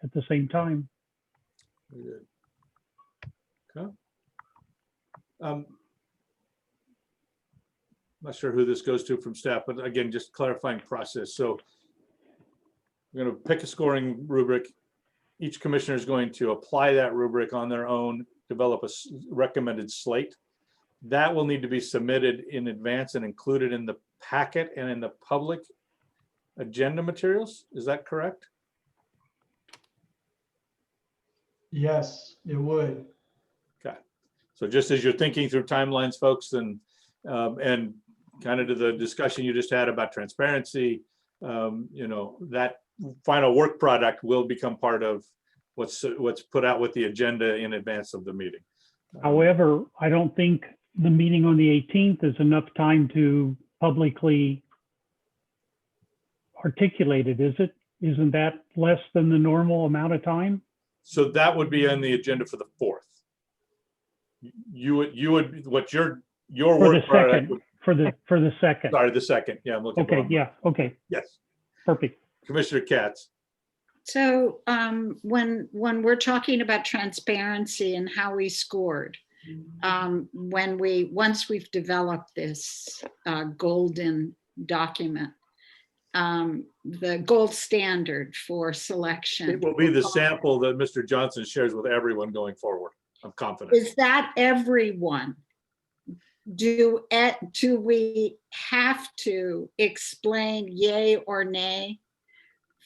at the same time. Very good. Okay. Not sure who this goes to from staff, but again, just clarifying process. So we're going to pick a scoring rubric. Each commissioner is going to apply that rubric on their own, develop a recommended slate. That will need to be submitted in advance and included in the packet and in the public agenda materials. Is that correct? Yes, it would. Okay. So just as you're thinking through timelines, folks, and kind of to the discussion you just had about transparency, you know, that final work product will become part of what's put out with the agenda in advance of the meeting. However, I don't think the meeting on the 18th is enough time to publicly articulate it, is it? Isn't that less than the normal amount of time? So that would be on the agenda for the 4th. You would what your For work the product second, would, for the second. sorry, the 2nd. Yeah, I'm looking. Okay, yeah, okay, Yes. perfect. Commissioner Katz. So when we're talking about transparency and how we scored, once we've developed this golden document, the gold standard for selection. It will be the sample that Mr. Johnson shares with everyone going forward. I'm confident. Is that everyone? Do we have to explain yay or nay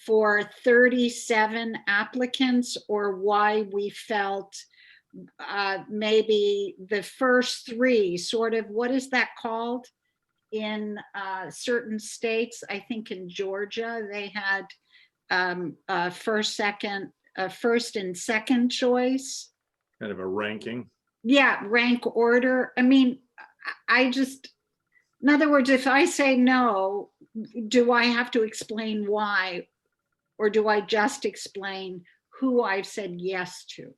for 37 applicants, or why we felt maybe the first 3 sort of, what is that called in certain states? I think in Georgia they had first and second choice. Kind of a ranking. Yeah, rank order. I mean, in other words, if I say no, do I have to explain why? Or do I just explain who I've said yes to?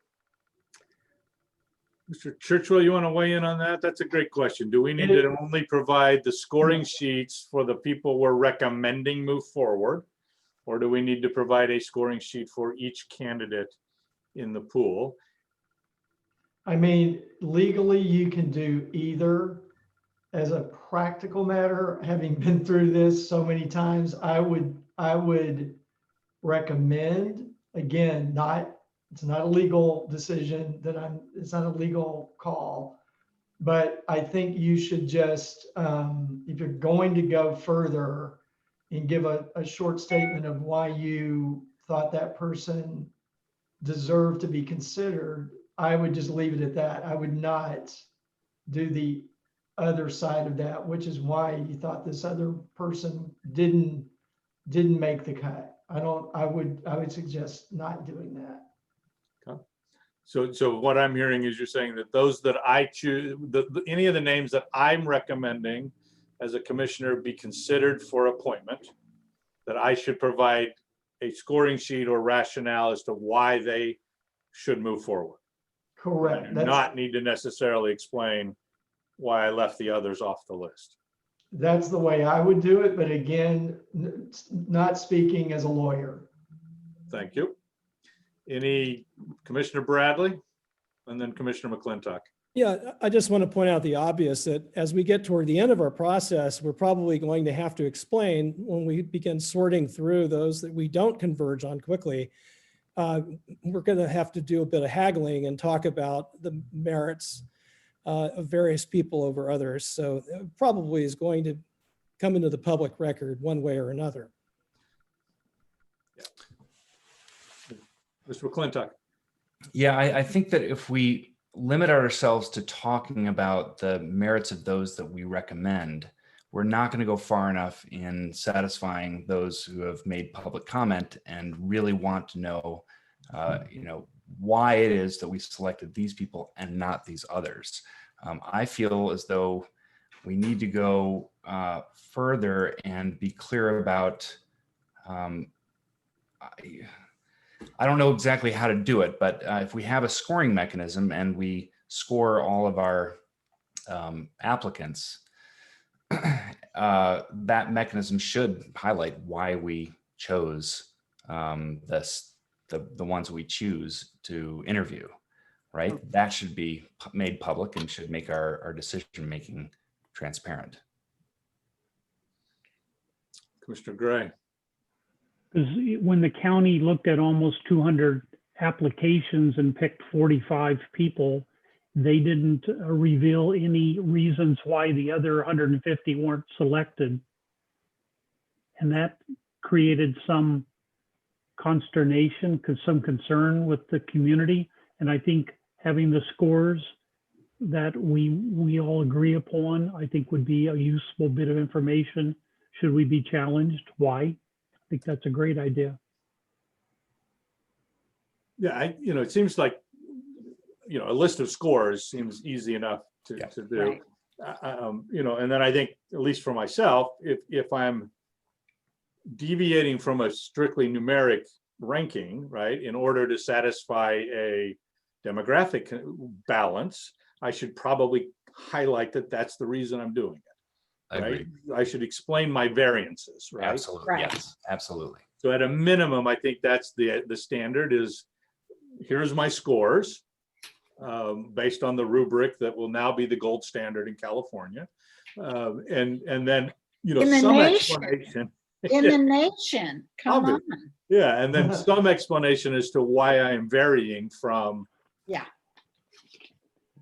Mr. Churchwell, you want to weigh in on that? That's a great question. Do we need to only provide the scoring sheets for the people we're recommending move forward? Or do we need to provide a scoring sheet for each candidate in the pool? I mean, legally, you can do either. As a practical matter, having been through this so many times, I would recommend, again, it's not a legal decision it's not a legal call, but I think you should just, if you're going to go further and give a short statement of why you thought that person deserved to be considered, I would just leave it at that. I would not do the other side of that, which is why you thought this other person didn't make the cut. I would suggest not doing that. Okay. So what I'm hearing is you're saying that those that I choose, any of the names that I'm recommending as a commissioner be considered for appointment, that I should provide a scoring sheet or rationale as to why they should move forward. Correct. I do not need to necessarily explain why I left the others off the list. That's the way I would do it, but again, not speaking as a lawyer. Thank you. Any Commissioner Bradley and then Commissioner McClintock. Yeah, I just want to point out the obvious that as we get toward the end of our process, we're probably going to have to explain when we begin sorting through those that we don't converge on quickly. We're going to have to do a bit of haggling and talk about the merits of various people over others. So it probably is going to come into the public record one way or another. Yeah. Mr. McClintock. Yeah, I think that if we limit ourselves to talking about the merits of those that we recommend, we're not going to go far enough in satisfying those who have made public comment and really want to know, why it is that we selected these people and not these others. I feel as though we need to go further and be clear about I don't know exactly how to do it, but if we have a scoring mechanism and we score all of our applicants, that mechanism should highlight why we chose the ones we choose to interview, right? That should be made public and should make our decision making transparent. Commissioner Gray. Because when the county looked at almost 200 applications and picked 45 people, they didn't reveal any reasons why the other 150 weren't selected. And that created some consternation, some concern with the community. And I think having the scores that we all agree upon, I think would be a useful bit of information. Should we be challenged? Why? I think that's a great idea. Yeah, it seems like, a list of scores seems easy enough to do. Right. And then I think, at least for myself, if I'm deviating from a strictly numeric ranking, right, in order to satisfy a demographic balance, I should probably highlight that that's the reason I'm doing it. Right? I should explain my variances, right? Absolutely. Right. Yes, absolutely. So at a minimum, I think that's the standard is, here's my scores based on the rubric that will now be the gold standard in California. And then, some explanation. In the nation, come on. Yeah, and then some explanation as to why I am varying from. Yeah.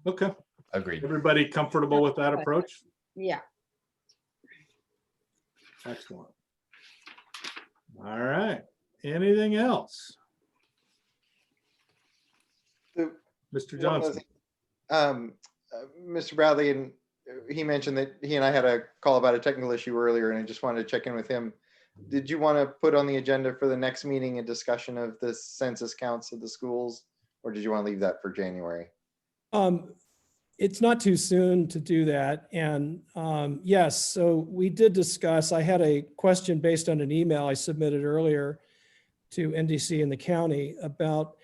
Okay. Agreed. Everybody comfortable with that approach? Yeah. Excellent. All right. Anything else? Mr. Johnson. Mr. Bradley, and he mentioned that he and I had a call about a technical issue earlier, and I just wanted to check in with him. Did you want to put on the agenda for the next meeting a discussion of the census counts of the schools, or did you want to leave that for January? It's not too soon to do that. And yes, so we did discuss, I had a question based on an email I submitted earlier to NDC and the county about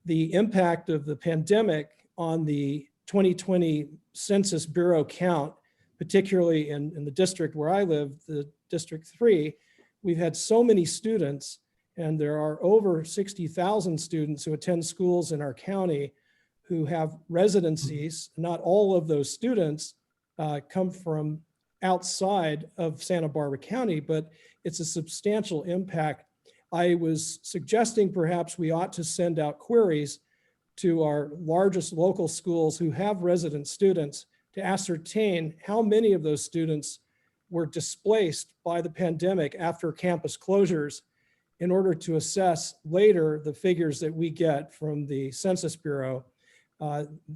the impact of the pandemic on the 2020 Census Bureau count, particularly in the district where I live, the District 3. We've had so many students, and there are over 60,000 students who attend schools in our county who have residencies. Not all of those students come from outside of Santa Barbara County, but it's a substantial impact. I was suggesting perhaps we ought to send out queries to our largest local schools who have resident students to ascertain how many of those students were displaced by the pandemic after campus closures, in order to assess later the figures that we get from the Census Bureau.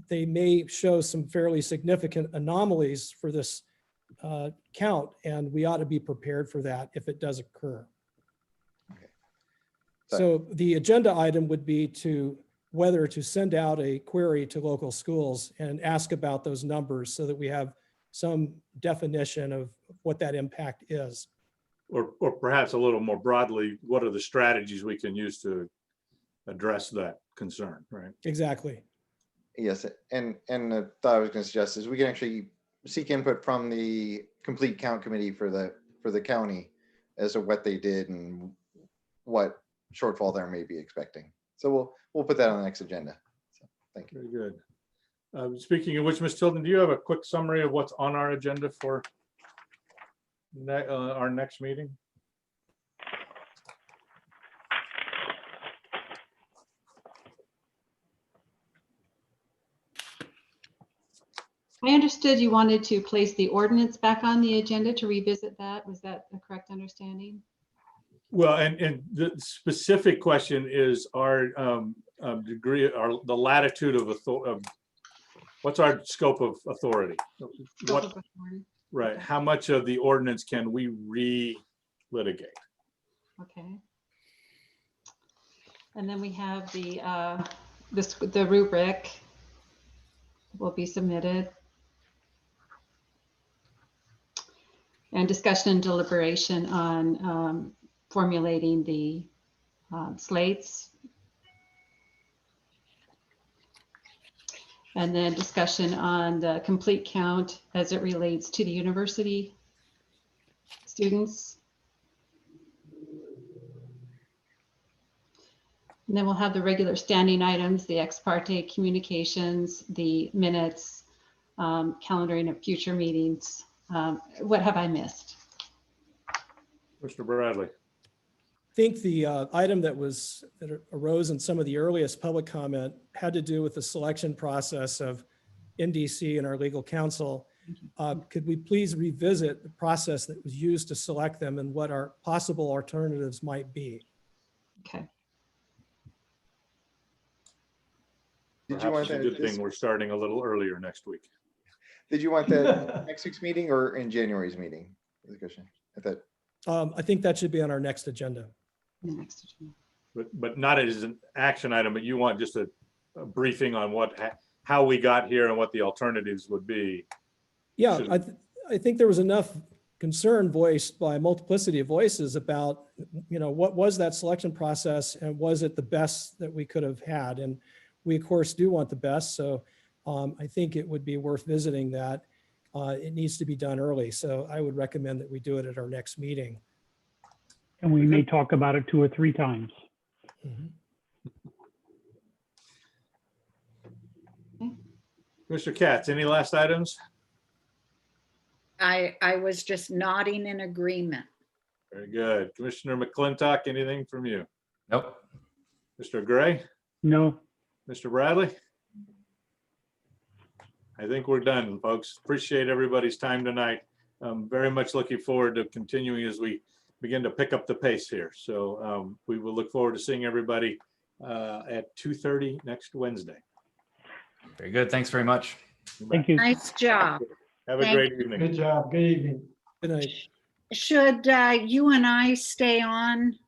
They may show some fairly significant anomalies for this count, and we ought to be prepared for that if it does occur. Okay. So the agenda item would be whether to send out a query to local schools and ask about those numbers so that we have some definition of what that impact is. Or perhaps a little more broadly, what are the strategies we can use to address that concern, right? Exactly. Yes, and the thought I was going to suggest is we can actually seek input from the complete count committee for the county as to what they did and what shortfall there may be expecting. So we'll put that on the next agenda. So thank you. Very good. Speaking of which, Ms. Tilden, do you have a quick summary of what's on our agenda for our next meeting? I understood you wanted to place the ordinance back on the agenda to revisit that. Was that a correct understanding? Well, and the specific question is our degree, the latitude of what's our scope of authority? Right. How much of the ordinance can we re-litigate? Okay. And then we have the rubric will be submitted. And discussion and deliberation on formulating the slates And then discussion on the complete count as it relates to the university students. And then we'll have the regular standing items, the ex parte communications, the minutes, calendaring of future meetings. What have I missed? Mr. Bradley. I think the item that arose in some of the earliest public comment had to do with the selection process of NDC and our legal counsel. Could we please revisit the process that was used to select them and what our possible alternatives might be? Okay. Did you want Perhaps it's a that good thing we're starting a little earlier next week. Did you want that next week's meeting or in January's meeting? Is the question. I think that should be on our next agenda. But not as an action item, but you want just a briefing on how we got here and what the alternatives would be. Yeah, I think there was enough concern voiced by a multiplicity of voices about, what was that selection process and was it the best that we could have had? And we of course do want the best. So I think it would be worth visiting that. It needs to be done early. So I would recommend that we do it at our next meeting. And we may talk about it 2 or 3 times. Mr. Katz, any last items? I was just nodding in agreement. Very good. Commissioner McClintock, anything from you? Nope. Mr. Gray? No. Mr. Bradley? I think we're done, folks. Appreciate everybody's time tonight. Very much looking forward to continuing as we begin to pick up the pace here. So we will look forward to seeing everybody at 2:30 next Wednesday. Very good. Thanks very much. Thank you. Nice job. Have a great evening. Good job. Good evening. Good night. Should you and I stay on